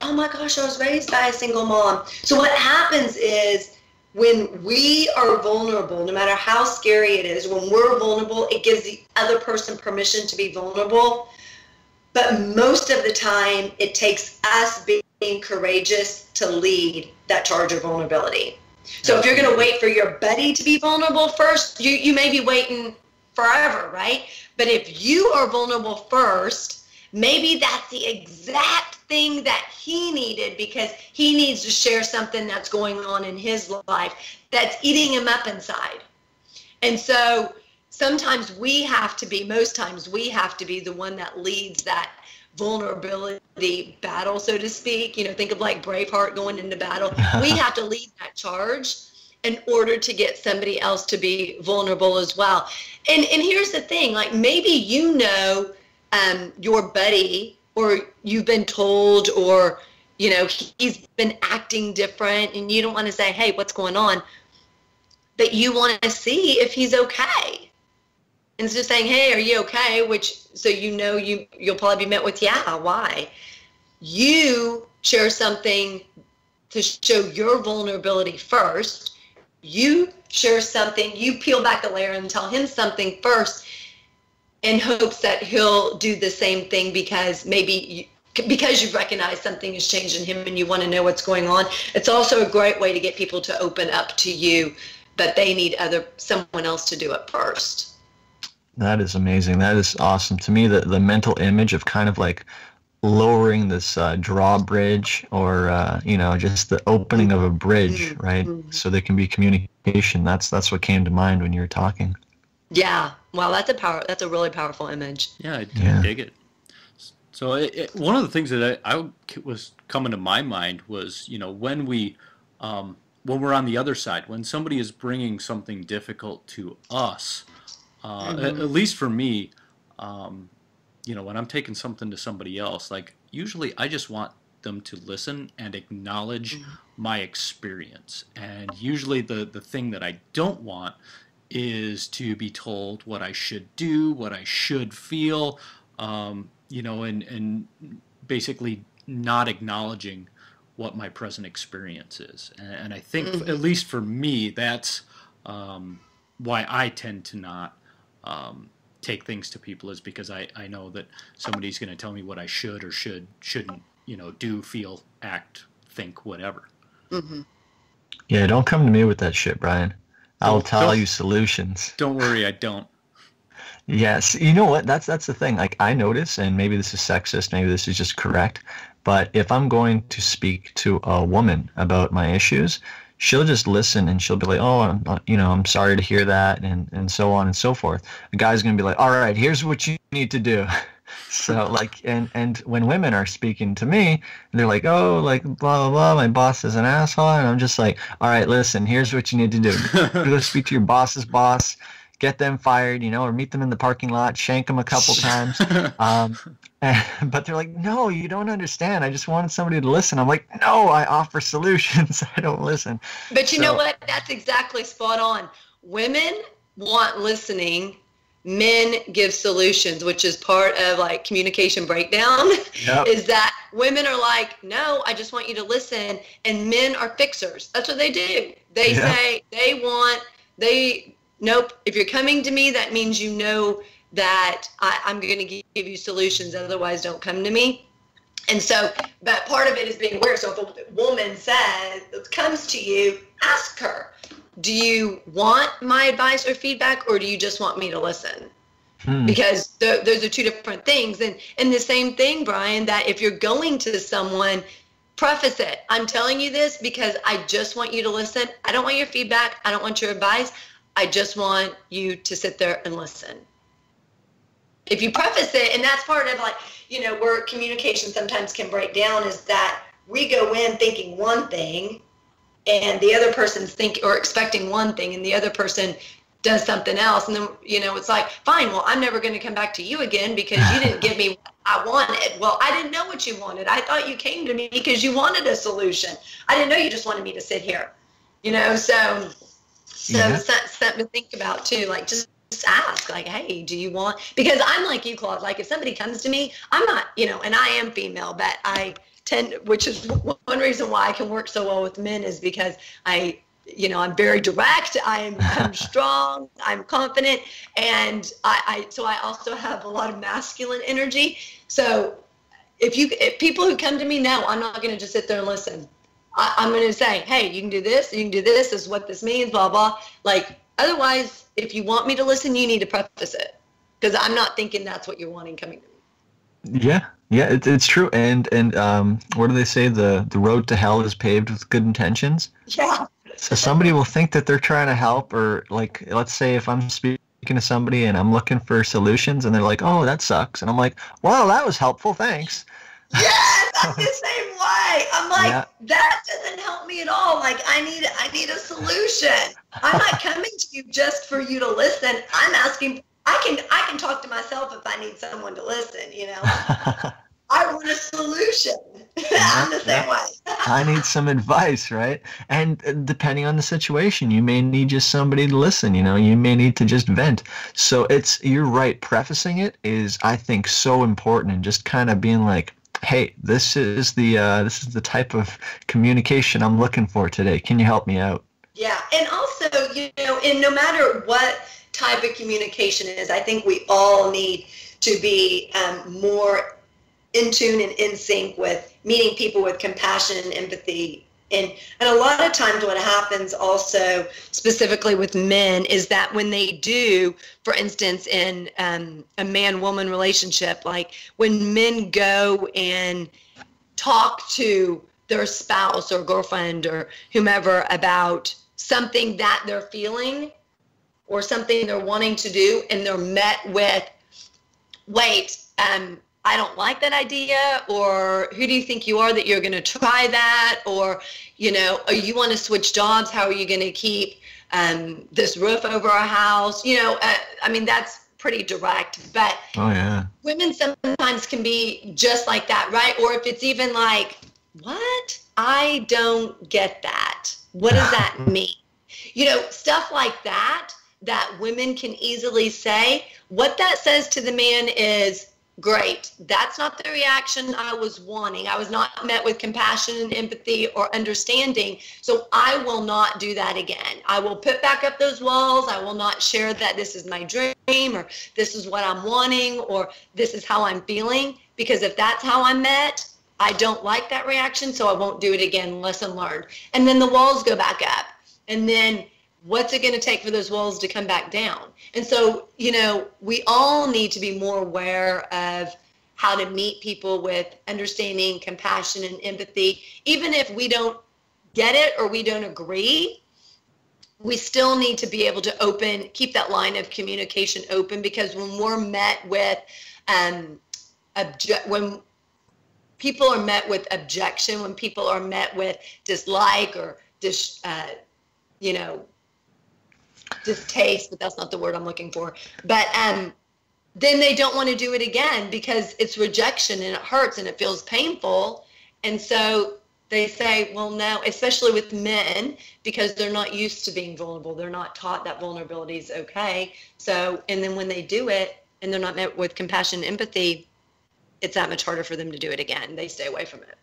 Oh my gosh, I was raised by a single mom. So what happens is, when we are vulnerable, no matter how scary it is, when we're vulnerable, it gives the other person permission to be vulnerable. But most of the time, it takes us being courageous to lead that charge of vulnerability. So if you're going to wait for your buddy to be vulnerable first, you may be waiting forever, right? But if you are vulnerable first, maybe that's the exact thing that he needed, because he needs to share something that's going on in his life that's eating him up inside. And so sometimes most times we have to be the one that leads that vulnerability battle, so to speak. You know, think of like Braveheart going into battle. We have to lead that charge. in order to get somebody else to be vulnerable as well. And here's the thing, like maybe your buddy, or you've been told, or he's been acting different, and you don't want to say, hey, what's going on? But you want to see if he's okay. Instead of saying, hey, are you okay? So you'll probably be met with, yeah, why? You share something to show your vulnerability first. You share something, you peel back a layer and tell him something first in hopes that he'll do the same thing, because you recognize something has changed in him and you want to know what's going on. It's also a great way to get people to open up to you, but they need someone else to do it first. That is amazing. That is awesome. To me, the mental image of kind of like lowering this drawbridge, or just the opening of a bridge, right? So there can be communication. That's what came to mind when you were talking. Yeah. Wow, that's a really powerful image. Yeah, I dig it. So one of the things that I was coming to my mind was, when we're on the other side, when somebody is bringing something difficult to us, at least for me, when I'm taking something to somebody else, like usually I just want them to listen and acknowledge my experience. And usually the thing that I don't want is to be told what I should do, what I should feel, and basically not acknowledging what my present experience is. And I think, at least for me, that's why I tend to not take things to people, is because I know that somebody's going to tell me what I should or shouldn't, do, feel, act, think, whatever. Yeah, don't come to me with that shit, Brian. I'll tell you solutions. Don't worry, I don't. Yes, you know what? That's the thing. Like, I notice, and maybe this is sexist, maybe this is just correct, but if I'm going to speak to a woman about my issues, she'll just listen and she'll be like, oh, I'm sorry to hear that, and so on and so forth. The guy's going to be like, all right, here's what you need to do. So like, and when women are speaking to me, they're like, oh, like blah, blah, blah, my boss is an asshole. And I'm just like, all right, listen, here's what you need to do. Go speak to your boss's boss, get them fired, or meet them in the parking lot, shank them a couple times. But they're like, no, you don't understand. I just wanted somebody to listen. I'm like, no, I offer solutions. I don't listen. But you know what? That's exactly spot on. Women want listening. Men give solutions, which is part of like communication breakdown. Yep. Is that women are like, no, I just want you to listen. And men are fixers. That's what they do. They say nope, if you're coming to me, that means that I'm going to give you solutions. Otherwise, don't come to me. And so, but part of it is being aware. So if a woman comes to you, ask her, do you want my advice or feedback, or do you just want me to listen? Because those are two different things. And the same thing, Brian, that if you're going to someone, preface it. I'm telling you this because I just want you to listen. I don't want your feedback. I don't want your advice. I just want you to sit there and listen. If you preface it, and that's part of like, where communication sometimes can break down, is that we go in thinking one thing and the other person's expecting one thing, and the other person does something else. And then, it's like, fine, well, I'm never going to come back to you again because you didn't give me what I wanted. Well, I didn't know what you wanted. I thought you came to me because you wanted a solution. I didn't know you just wanted me to sit here, so it's something to think about too. Like, just ask, like, hey, do you want, because I'm like you, Claude, like if somebody comes to me, I'm not, and I am female, but I tend, which is one reason why I can work so well with men, is because I'm very direct, I'm strong, I'm confident, and so I also have a lot of masculine energy. So if people who come to me now, I'm not going to just sit there and listen. I'm going to say, hey, you can do this, this is what this means, blah, blah. Like, otherwise, if you want me to listen, you need to preface it, because I'm not thinking that's what you're wanting coming to me. Yeah, it's true. And what do they say? The road to hell is paved with good intentions. Yeah. So somebody will think that they're trying to help, or like, let's say if I'm speaking to somebody and I'm looking for solutions and they're like, oh, that sucks. And I'm like, well, that was helpful. Thanks. Yes, I'm the same way. I'm like, Yeah. that doesn't help me at all. Like, I need a solution. I'm not coming to you just for you to listen. I'm asking. I can talk to myself if I need someone to listen. You know, I want a solution. I'm the same way. I need some advice, right? And depending on the situation, you may need just somebody to listen, you know, you may need to just vent. So you're right. Prefacing it is, I think, so important, and just kind of being like, hey, this is the type of communication I'm looking for today. Can you help me out? Yeah. And also, you know, and no matter what type of communication is, I think we all need to be more in tune and in sync with meeting people with compassion and empathy. And a lot of times what happens also, specifically with men, is that when they do, for instance, in a man-woman relationship, like when men go and talk to their spouse or girlfriend or whomever about something that they're feeling or something they're wanting to do, and they're met with, wait, I don't like that idea, or who do you think you are that you're going to try that, or, you know, you want to switch jobs, how are you going to keep this roof over our house? You know, I mean, that's pretty direct, but Oh yeah. women sometimes can be just like that, right? Or if it's even like, what? I don't get that. What does that mean? You know, stuff like that women can easily say. What that says to the man is, great, that's not the reaction I was wanting. I was not met with compassion and empathy or understanding, so I will not do that again. I will put back up those walls. I will not share that this is my dream, or this is what I'm wanting, or this is how I'm feeling, because if that's how I'm met, I don't like that reaction, so I won't do it again. Lesson learned. And then the walls go back up. And then what's it going to take for those walls to come back down? And so, you know, we all need to be more aware of how to meet people with understanding, compassion, and empathy. Even if we don't get it or we don't agree, we still need to be able to keep that line of communication open, because when we're met with, when people are met with objection, when people are met with dislike or you know, distaste, but that's not the word I'm looking for. But then they don't want to do it again because it's rejection and it hurts and it feels painful. And so they say, well, no, especially with men, because they're not used to being vulnerable. They're not taught that vulnerability is okay. So, and then when they do it and they're not met with compassion and empathy, it's that much harder for them to do it again. They stay away from it.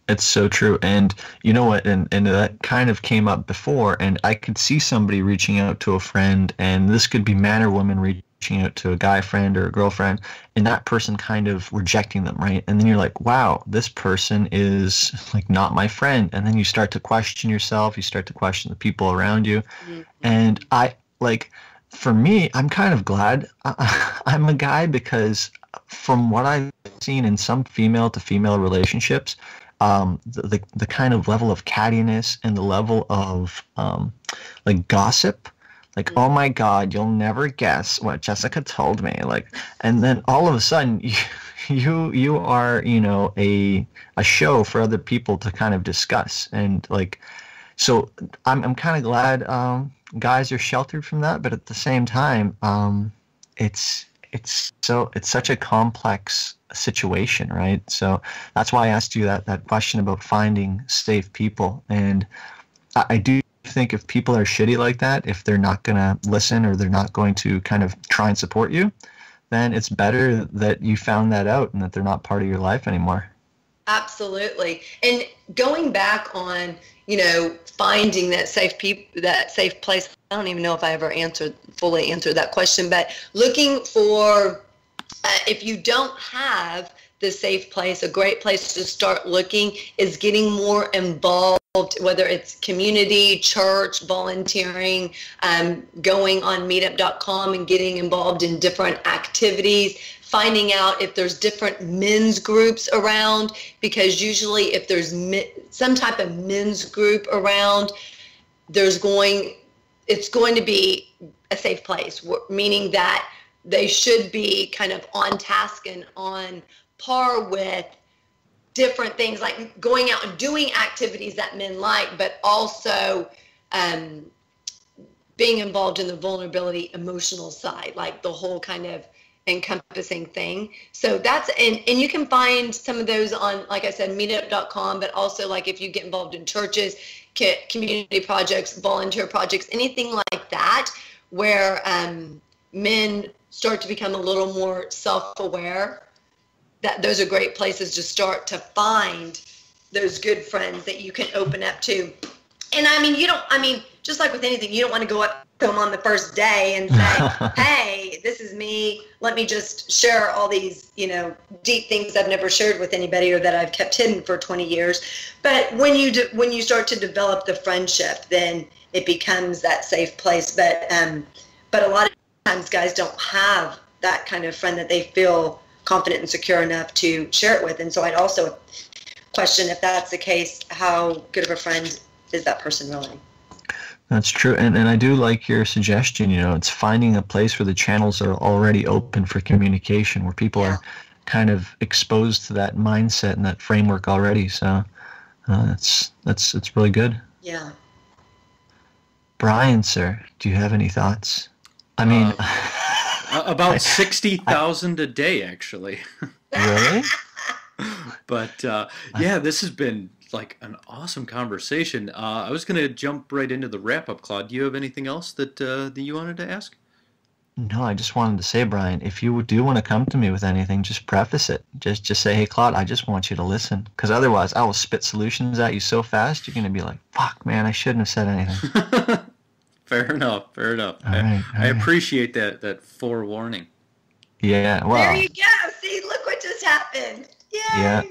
It's so true. And you know what? And that kind of came up before, and I could see somebody reaching out to a friend, and this could be man or woman reaching out to a guy friend or a girlfriend, and that person kind of rejecting them, right? And then you're like, wow, this person is like not my friend. And then you start to question yourself. You start to question the people around you. Mm-hmm. And for me, I'm kind of glad I'm a guy, because from what I've seen in some female to female relationships, the kind of level of cattiness and the level of like gossip, like, oh my God, you'll never guess what Jessica told me, like, and then all of a sudden you are, you know, a show for other people to kind of discuss. And like, so I'm kind of glad guys are sheltered from that, but at the same time, it's such a complex situation, right? So that's why I asked you that question about finding safe people. And I do think if people are shitty like that, if they're not going to listen or they're not going to kind of try and support you, then it's better that you found that out and that they're not part of your life anymore. Absolutely. And going back on, you know, finding that safe place, I don't even know if I ever fully answered that question, but looking for, if you don't have the safe place, a great place to start looking is getting more involved, whether it's community, church, volunteering, going on meetup.com and getting involved in different activities, finding out if there's different men's groups around, because usually if there's some type of men's group around, it's going to be a safe place, meaning that they should be kind of on task and on par with different things, like going out and doing activities that men like, but also being involved in the vulnerability emotional side, like the whole kind of encompassing thing. So that's, and you can find some of those on, like I said, meetup.com, but also like if you get involved in churches, community projects, volunteer projects, anything like that, where men start to become a little more self-aware, that those are great places to start to find those good friends that you can open up to. And I mean, just like with anything, you don't want to go up to them on the first day and say, hey, this is me. Let me just share all these, deep things I've never shared with anybody or that I've kept hidden for 20 years. But when you start to develop the friendship, then it becomes that safe place. But a lot of times guys don't have that kind of friend that they feel confident and secure enough to share it with. And so I'd also question, if that's the case, how good of a friend is that person really? That's true. And I do like your suggestion, it's finding a place where the channels are already open for communication, where people are kind of exposed to that mindset and that framework already. So it's really good. Yeah. Brian, sir, do you have any thoughts? I mean, about 60,000 a day, actually. Really? But this has been like an awesome conversation. I was going to jump right into the wrap-up, Claude. Do you have anything else that you wanted to ask? No, I just wanted to say, Brian, if you do want to come to me with anything, just preface it. Just say, hey, Claude, I just want you to listen. Because otherwise, I will spit solutions at you so fast, you're going to be like, fuck, man, I shouldn't have said anything. Fair enough. All right. I appreciate that forewarning. Yeah, well. There you go. See, look what just happened. Yay. Yeah.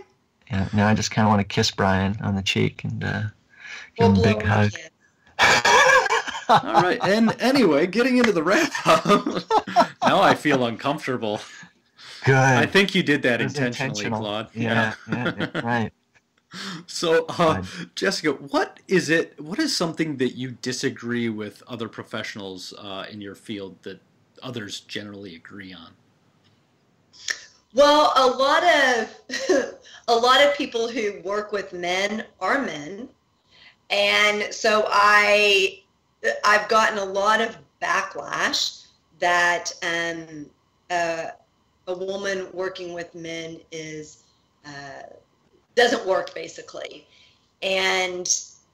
Now I just kind of want to kiss Brian on the cheek and give him a big hug. All right. And anyway, getting into the wrap-up, now I feel uncomfortable. Good. I think you did that intentionally, Claude. Yeah, right. So, Jessica, what is something that you disagree with other professionals in your field that others generally agree on? Well, a lot of people who work with men are men, and so I've gotten a lot of backlash that a woman working with men is doesn't work, basically, and so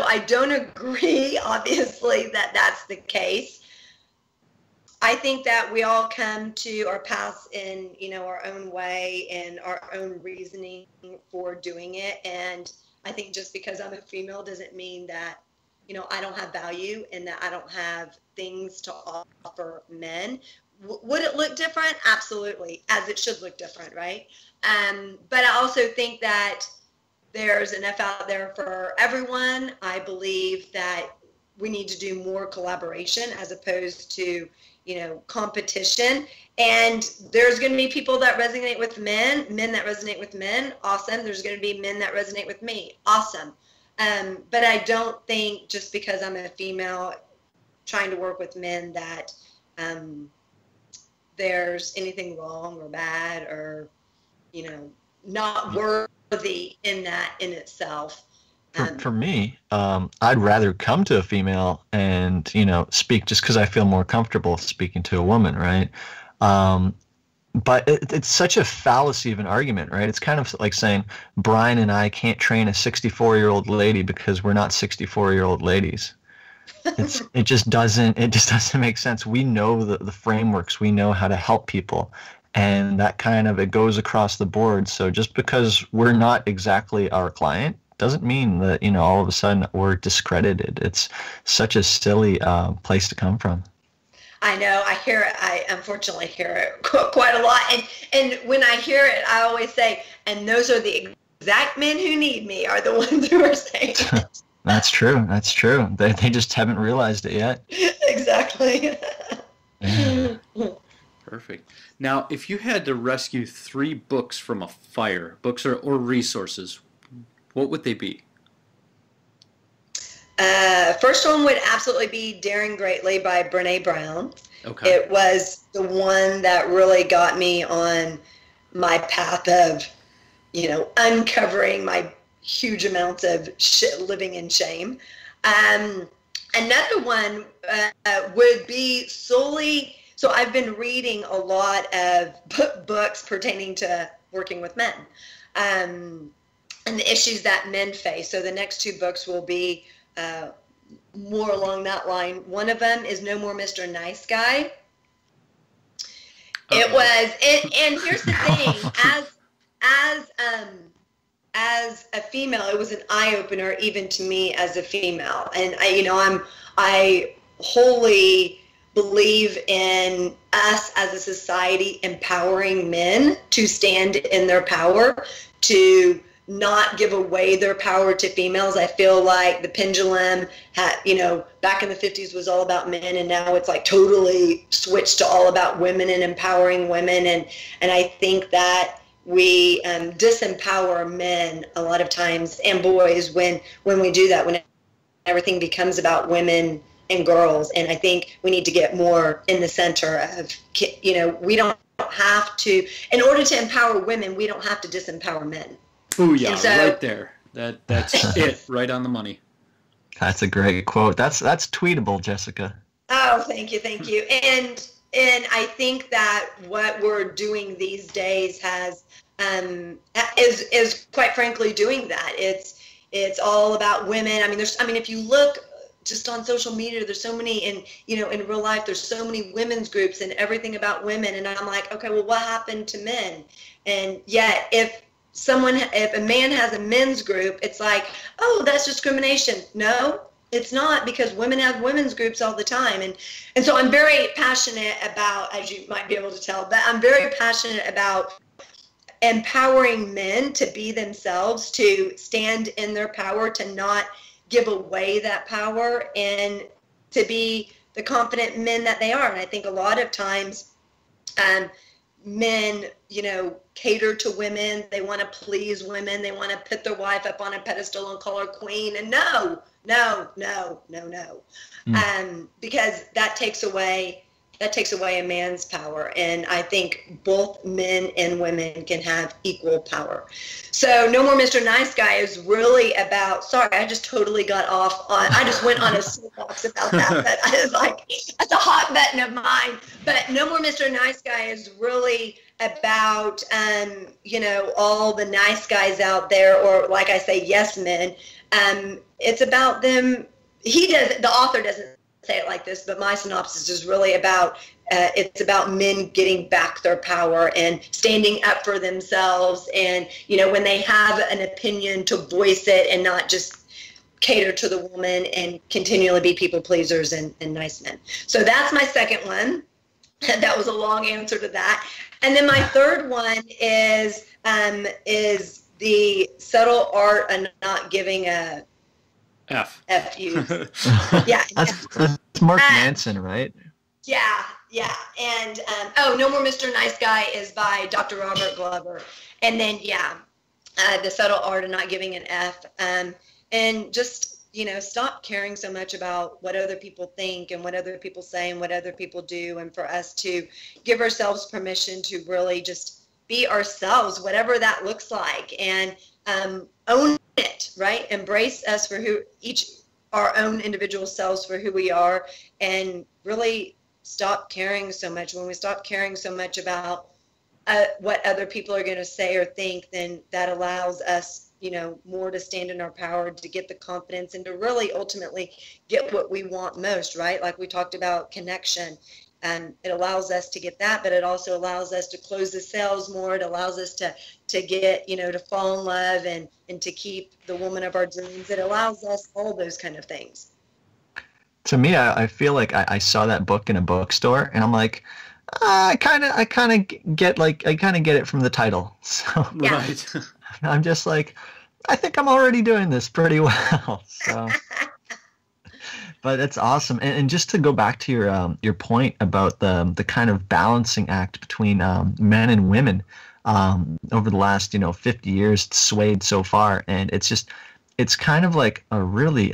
I don't agree, obviously, that that's the case. I think that we all come to our paths in, our own way and our own reasoning for doing it. And I think just because I'm a female doesn't mean that, I don't have value and that I don't have things to offer men. Would it look different? Absolutely, as it should look different, right? But I also think that there's enough out there for everyone. I believe that we need to do more collaboration as opposed to competition. And there's going to be people that resonate with men that resonate with men. Awesome. There's going to be men that resonate with me. Awesome. But I don't think just because I'm a female trying to work with men that there's anything wrong or bad or, not worthy in that in itself. For me, I'd rather come to a female and, speak just because I feel more comfortable speaking to a woman, right? But it's such a fallacy of an argument, right? It's kind of like saying Brian and I can't train a 64-year-old lady because we're not 64-year-old ladies. It just doesn't make sense. We know the frameworks. We know how to help people. And that it goes across the board. So just because we're not exactly our client doesn't mean that, all of a sudden we're discredited. It's such a silly place to come from. I know. I hear it. I unfortunately hear it quite a lot. And when I hear it, I always say, and those are the exact men who need me are the ones who are saying it. That's true. They just haven't realized it yet. Exactly. Yeah. Perfect. Now, if you had to rescue 3 books from a fire, books or resources, what would they be? First one would absolutely be Daring Greatly by Brene Brown. Okay. It was the one that really got me on my path of uncovering my huge amounts of living in shame. Another one would be solely, so I've been reading a lot of books pertaining to working with men and the issues that men face. So the next two books will be more along that line. One of them is No More Mr. Nice Guy. It was, and here's the thing, as a female, it was an eye-opener even to me as a female. And I wholly believe in us as a society empowering men to stand in their power, to not give away their power to females. I feel like the pendulum had, back in the 50s was all about men, and now it's like totally switched to all about women and empowering women. And I think that we disempower men a lot of times, and boys, when we do that, when everything becomes about women and girls. And I think we need to get more in the center of, we don't have to, in order to empower women, we don't have to disempower men. Oh yeah, so, right there. That's it, right on the money. That's a great quote. That's tweetable, Jessica. Oh, thank you. And I think that what we're doing these days is quite frankly doing that. It's all about women. If you look just on social media, there's so many, in real life, there's so many women's groups and everything about women. And I'm like, okay, well, what happened to men? And yet, if a man has a men's group, it's like, oh, that's discrimination. No, it's not, because women have women's groups all the time. And so I'm very passionate about, as you might be able to tell, but I'm very passionate about empowering men to be themselves, to stand in their power, to not give away that power, and to be the confident men that they are. And I think a lot of times men, cater to women. They want to please women. They want to put their wife up on a pedestal and call her queen. And no. Because that takes away a man's power. And I think both men and women can have equal power. So No More Mr. Nice Guy is really about, sorry, I just totally got off on, I just went on a soapbox about that. But I was like, that's a hot button of mine. But No More Mr. Nice Guy is really about, all the nice guys out there, or like I say, yes men. It's about them. The author doesn't say it like this, but my synopsis is really about, it's about men getting back their power and standing up for themselves. And, when they have an opinion, to voice it and not just cater to the woman and continually be people pleasers and nice men. So that's my second one. That was a long answer to that. And then my third one is the subtle art of not giving a F use. Yeah. That's Mark Manson, right? Yeah. And No More Mr. Nice Guy is by Dr. Robert Glover. And then the subtle art of not giving an F. And just stop caring so much about what other people think and what other people say and what other people do, and for us to give ourselves permission to really just be ourselves, whatever that looks like, and own it, right? Embrace us for our own individual selves, for who we are, and really stop caring so much. When we stop caring so much about what other people are going to say or think, then that allows us more to stand in our power, to get the confidence, and to really ultimately get what we want most, right? Like we talked about connection. It allows us to get that, but it also allows us to close the sales more. It allows us to get, to fall in love and to keep the woman of our dreams. It allows us all those kind of things. To me, I feel like I saw that book in a bookstore, and I'm like, I kind of get it from the title. So yeah. Right. I'm just like, I think I'm already doing this pretty well. So, but it's awesome. And just to go back to your point about the kind of balancing act between men and women over the last 50 years, it's swayed so far, and it's kind of like a really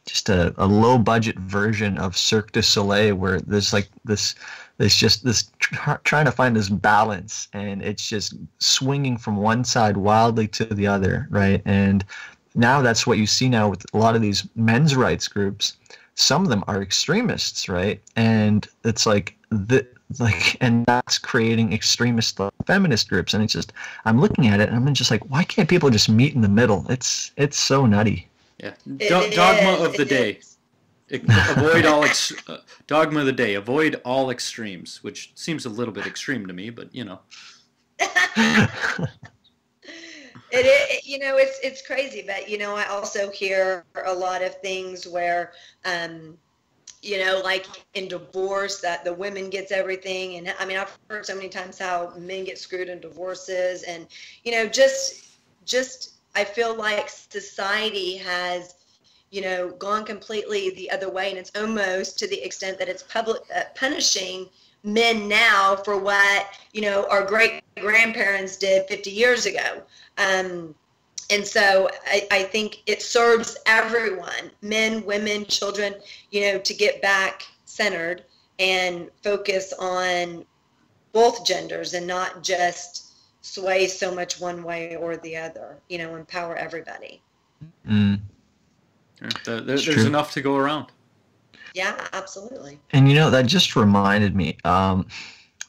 just a low budget version of Cirque du Soleil, where there's like this it's just this trying to find this balance, and it's just swinging from one side wildly to the other, right? And now that's what you see now with a lot of these men's rights groups. Some of them are extremists, right? And it's and that's creating extremist feminist groups. And it's just, I'm looking at it and I'm just like, why can't people just meet in the middle? It's so nutty. Yeah. Dogma of the day. Avoid all dogma of the day. Avoid all extremes, which seems a little bit extreme to me, but you know. It's crazy, but I also hear a lot of things where, like in divorce, that the women gets everything, and I mean, I've heard so many times how men get screwed in divorces, and just I feel like society has gone completely the other way, and it's almost to the extent that it's punishing men now for what our great grandparents did 50 years ago. And so I think it serves everyone, men, women, children, to get back centered and focus on both genders and not just sway so much one way or the other, empower everybody. Mm. There's enough to go around. Yeah, absolutely. And that just reminded me, and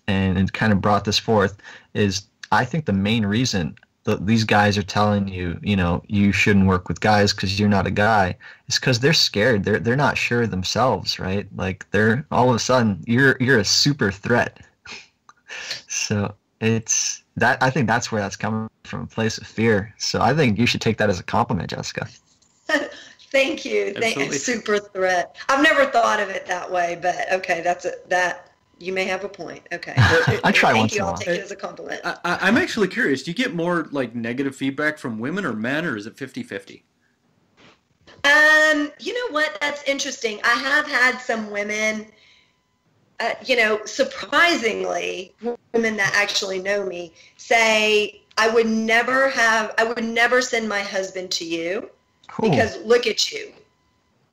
it kind of brought this forth, is I think the main reason these guys are telling you, you shouldn't work with guys because you're not a guy, is because they're scared. They're not sure themselves, right? Like they're all of a sudden you're a super threat. So it's that, I think that's where that's coming from, a place of fear. So I think you should take that as a compliment, Jessica. Thank you. Super threat. I've never thought of it that way, but okay, that you may have a point. Okay. I try once in a while. I'll take it as a compliment. I'm actually curious. Do you get more like negative feedback from women or men, or is it 50-50? You know what? That's interesting. I have had some women, surprisingly, women that actually know me say, I would never send my husband to you. Cool. Because look at you.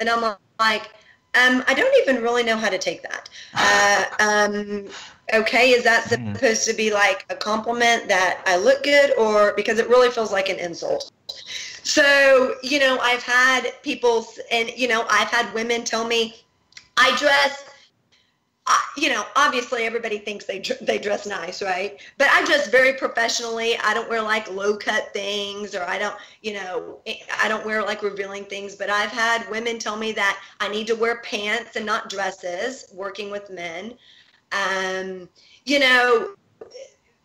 And I'm like, I don't even really know how to take that. Okay, is that supposed to be like a compliment that I look good, or because it really feels like an insult? So, I've had people, and, I've had women tell me I dress, obviously everybody thinks they dress nice, right? But I dress very professionally. I don't wear like low cut things, or I don't wear like revealing things. But I've had women tell me that I need to wear pants and not dresses working with men,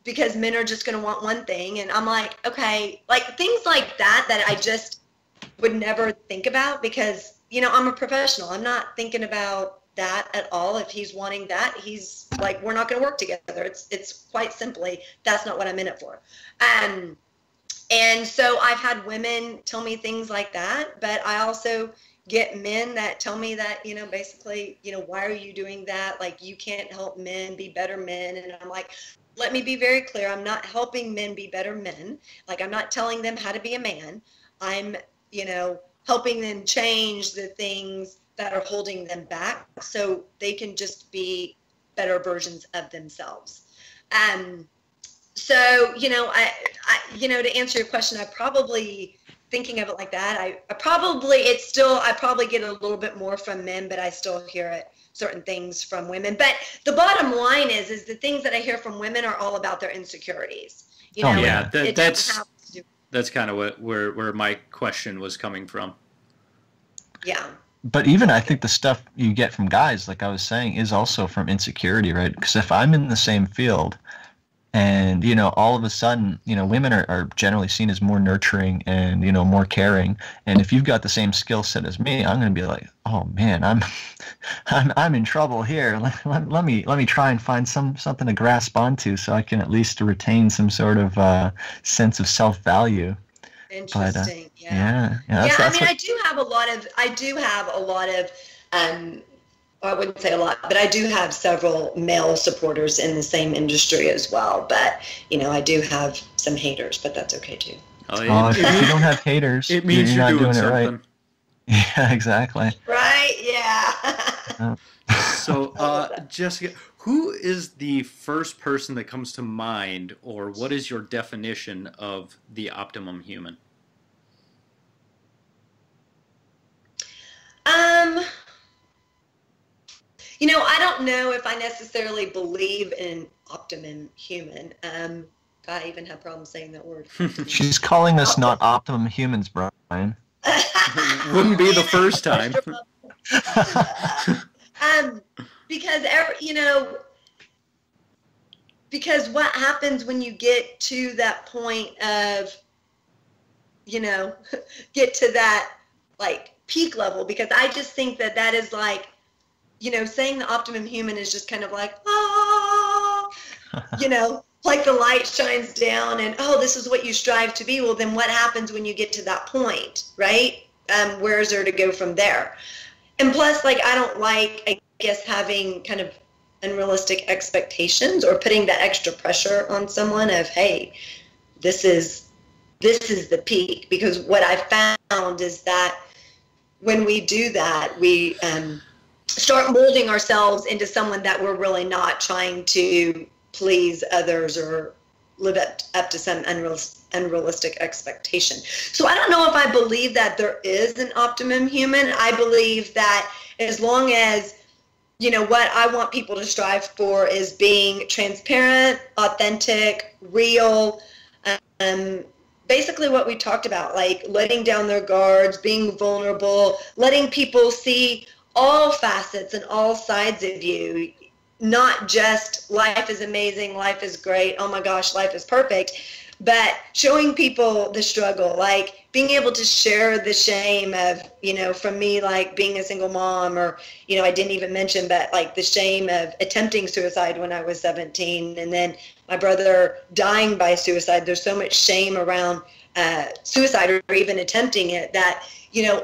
because men are just going to want one thing. And I'm like, okay, like things like that I just would never think about, because, I'm a professional. I'm not thinking about that at all. If he's wanting that, he's like, we're not going to work together. It's quite simply, that's not what I'm in it for. And so I've had women tell me things like that, but I also get men that tell me that, basically, why are you doing that? Like, you can't help men be better men. And I'm like, let me be very clear. I'm not helping men be better men. Like, I'm not telling them how to be a man. I'm, helping them change the things that are holding them back so they can just be better versions of themselves. So, to answer your question, I probably, thinking of it like that, I probably get a little bit more from men, but I still hear certain things from women. But the bottom line is the things that I hear from women are all about their insecurities. That's kind of where my question was coming from. Yeah. But even I think the stuff you get from guys, like I was saying, is also from insecurity, right? Because if I'm in the same field and, all of a sudden, women are generally seen as more nurturing and, more caring. And if you've got the same skill set as me, I'm going to be like, oh man, I'm in trouble here. Let me try and find something to grasp onto so I can at least retain some sort of sense of self-value. Interesting. But, yeah. I do have a lot of, I wouldn't say a lot, but I do have several male supporters in the same industry as well. But, I do have some haters, but that's okay too. If you don't have haters, it means you're not doing it something. Right. Yeah, exactly. Right? Yeah. So, Jessica, who is the first person that comes to mind, or what is your definition of the optimum human? I don't know if I necessarily believe in optimum human. I even have problems saying that word. She's calling us not optimum humans, Brian. Wouldn't be the first time. Because because what happens when you get to that point of, get to that like peak level, because I just think that is like, saying the optimum human is just kind of like, like the light shines down and, oh, this is what you strive to be. Well, then what happens when you get to that point, right? Where is there to go from there? And plus, like, I don't like, I guess, having kind of unrealistic expectations or putting that extra pressure on someone of, hey, this is the peak. Because what I found is that when we do that, we start molding ourselves into someone that we're really not, trying to please others or live up to some unrealistic expectation. So I don't know if I believe that there is an optimum human. I believe that as long as, what I want people to strive for is being transparent, authentic, real, basically what we talked about, like letting down their guards, being vulnerable, letting people see all facets and all sides of you, not just life is amazing, life is great, oh my gosh, life is perfect, but showing people the struggle, like being able to share the shame of, from me, like being a single mom, or, I didn't even mention, but like the shame of attempting suicide when I was 17, and then my brother dying by suicide. There's so much shame around suicide or even attempting it that,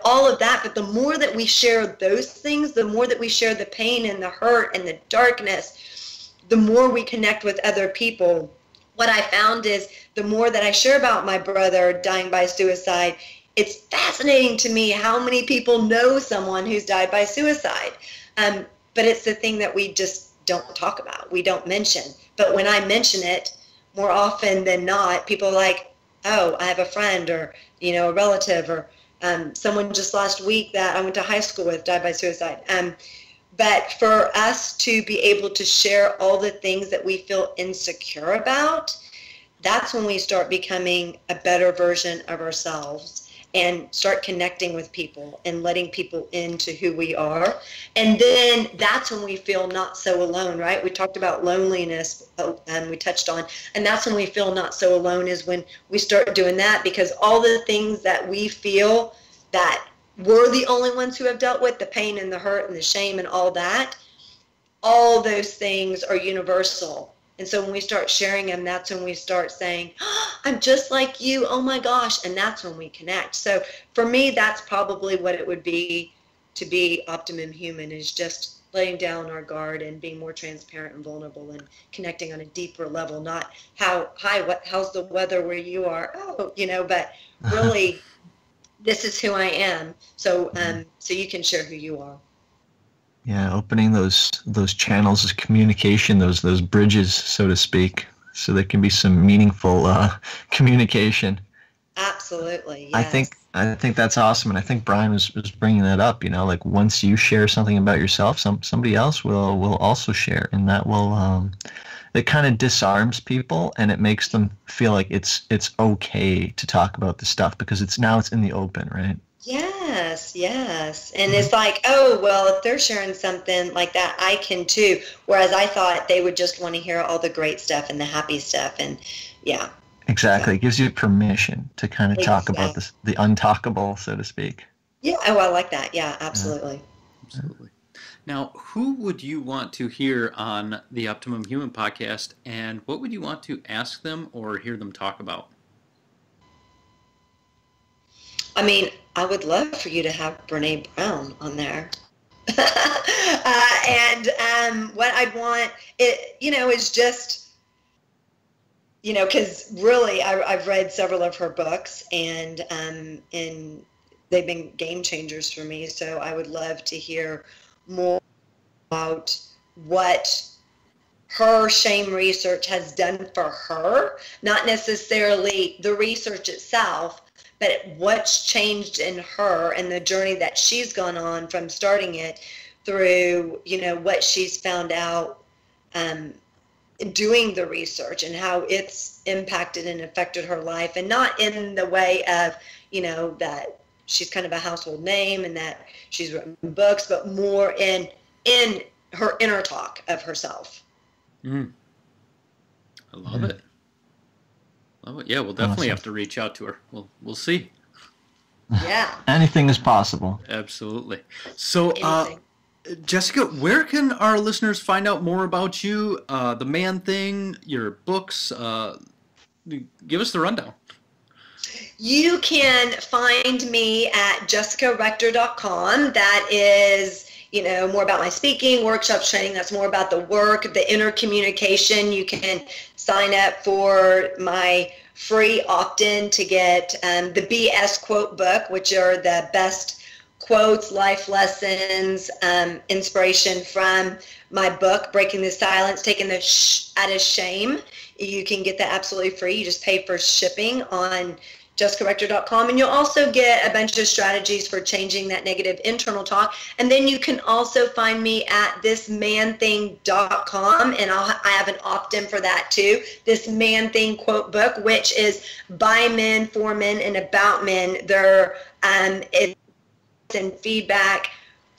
all of that. But the more that we share those things, the more that we share the pain and the hurt and the darkness, the more we connect with other people. What I found is the more that I share about my brother dying by suicide, it's fascinating to me how many people know someone who's died by suicide. But it's the thing that we just don't talk about. We don't mention. But when I mention it, more often than not, people are like, oh, I have a friend or, a relative, or someone just last week that I went to high school with died by suicide. But for us to be able to share all the things that we feel insecure about, that's when we start becoming a better version of ourselves and start connecting with people and letting people into who we are. And then that's when we feel not so alone, right? We talked about loneliness, and we touched on, and that's when we feel not so alone, is when we start doing that, because all the things that we feel that we're the only ones who have dealt with, the pain and the hurt and the shame and all that, all those things are universal. And so when we start sharing them, that's when we start saying, oh, I'm just like you, oh my gosh, and that's when we connect. So for me, that's probably what it would be to be optimum human, is just letting down our guard and being more transparent and vulnerable and connecting on a deeper level, not how's the weather where you are, but really this is who I am. So so you can share who you are. Yeah, opening those channels of communication, those bridges, so to speak, so there can be some meaningful communication. Absolutely. Yes. I think that's awesome, and I think Brian was bringing that up. Like once you share something about yourself, somebody else will also share, and that will it kind of disarms people, and it makes them feel like it's okay to talk about the stuff because it's in the open, right? Yes. And it's like, oh, well, if they're sharing something like that, I can too. Whereas I thought they would just want to hear all the great stuff and the happy stuff. And yeah. Exactly. It gives you permission to kind of talk about the untalkable, so to speak. Yeah. Oh, I like that. Yeah, absolutely. Absolutely. Now, who would you want to hear on the Optimum Human podcast, and what would you want to ask them or hear them talk about? I mean, I would love for you to have Brene Brown on there. And what I'd want, is just, because really I've read several of her books, and they've been game changers for me. So I would love to hear more about what her shame research has done for her, not necessarily the research itself, but what's changed in her and the journey that she's gone on from starting it through, what she's found out doing the research and how it's impacted and affected her life, and not in the way of, that she's kind of a household name and that she's written books, but more in her inner talk of herself. I love it. Love it. Yeah, we'll definitely have to reach out to her. We'll see. Yeah. Anything is possible. Absolutely. So, Jessica, where can our listeners find out more about you, the Man Thing, your books? Give us the rundown. You can find me at jessicarector.com. That is, more about my speaking, workshops, training. That's more about the work, the inner communication. You can sign up for my free opt-in to get the BS quote book, which are the best quotes, life lessons, inspiration from my book, Breaking the Silence, Taking the Out of Shame. You can get that absolutely free. You just pay for shipping on jessicarector.com, and you'll also get a bunch of strategies for changing that negative internal talk. And then you can also find me at thismanthing.com, and I have an opt-in for that too. This Man Thing quote book, which is by men, for men, and about men. There is feedback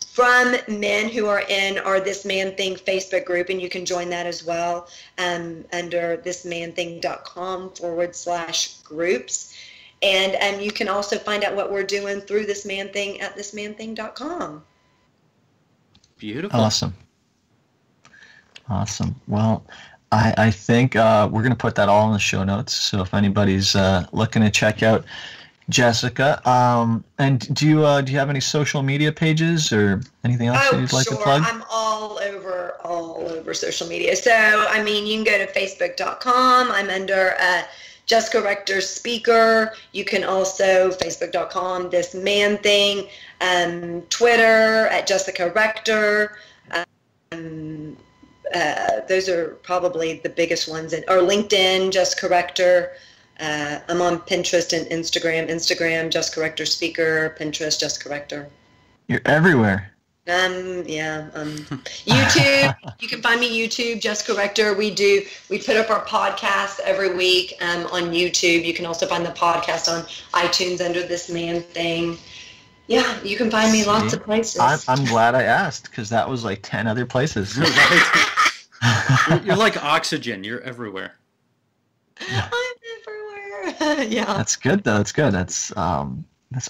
from men who are in our This Man Thing Facebook group, and you can join that as well under thismanthing.com/groups. And you can also find out what we're doing through This Man Thing at thismanthing.com. Beautiful. Awesome. Well, I think we're going to put that all in the show notes. So if anybody's looking to check out Jessica, and do you have any social media pages or anything else that you'd like to plug? I'm all over social media. So, you can go to facebook.com. I'm under Jessica Rector Speaker. You can also facebook.com, This Man Thing, Twitter at Jessica Rector. Those are probably the biggest ones. Or LinkedIn, Jessica Rector. I'm on Pinterest and Instagram, Jessica Rector Speaker, Pinterest, Jessica Rector. You're everywhere. YouTube, you can find me YouTube, Jessica Rector. We put up our podcast every week on YouTube. You can also find the podcast on iTunes under This Man Thing. Yeah, you can find me lots of places. I'm glad I asked, because that was like 10 other places. You're like oxygen. You're everywhere. I'm everywhere. Yeah. That's good though. That's good. That's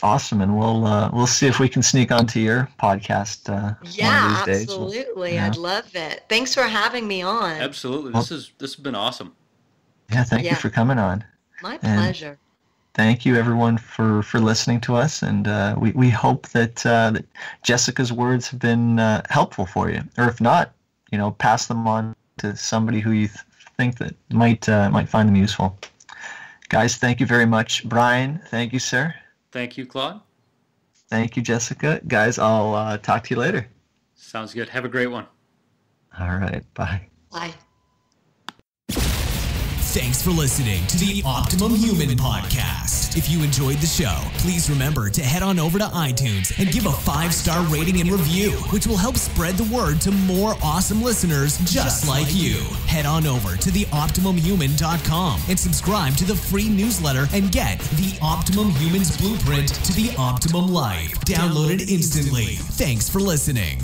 awesome, and we'll see if we can sneak onto your podcast one of these days. Absolutely. I'd love it. Thanks for having me on. Absolutely. This has been awesome. Yeah, thank you for coming on. My pleasure. Thank you everyone for listening to us, and we hope that Jessica's words have been helpful for you, or if not, pass them on to somebody who you think that might find them useful. Guys, thank you very much. Brian, thank you, sir. Thank you, Claude. Thank you, Jessica. Guys, I'll talk to you later. Sounds good. Have a great one. All right. Bye. Bye. Thanks for listening to the Optimum Human Podcast. If you enjoyed the show, please remember to head on over to iTunes and give a 5-star rating and review, which will help spread the word to more awesome listeners just like you. Head on over to theoptimumhuman.com and subscribe to the free newsletter and get the Optimum Human's Blueprint to the Optimum Life. Download it instantly. Thanks for listening.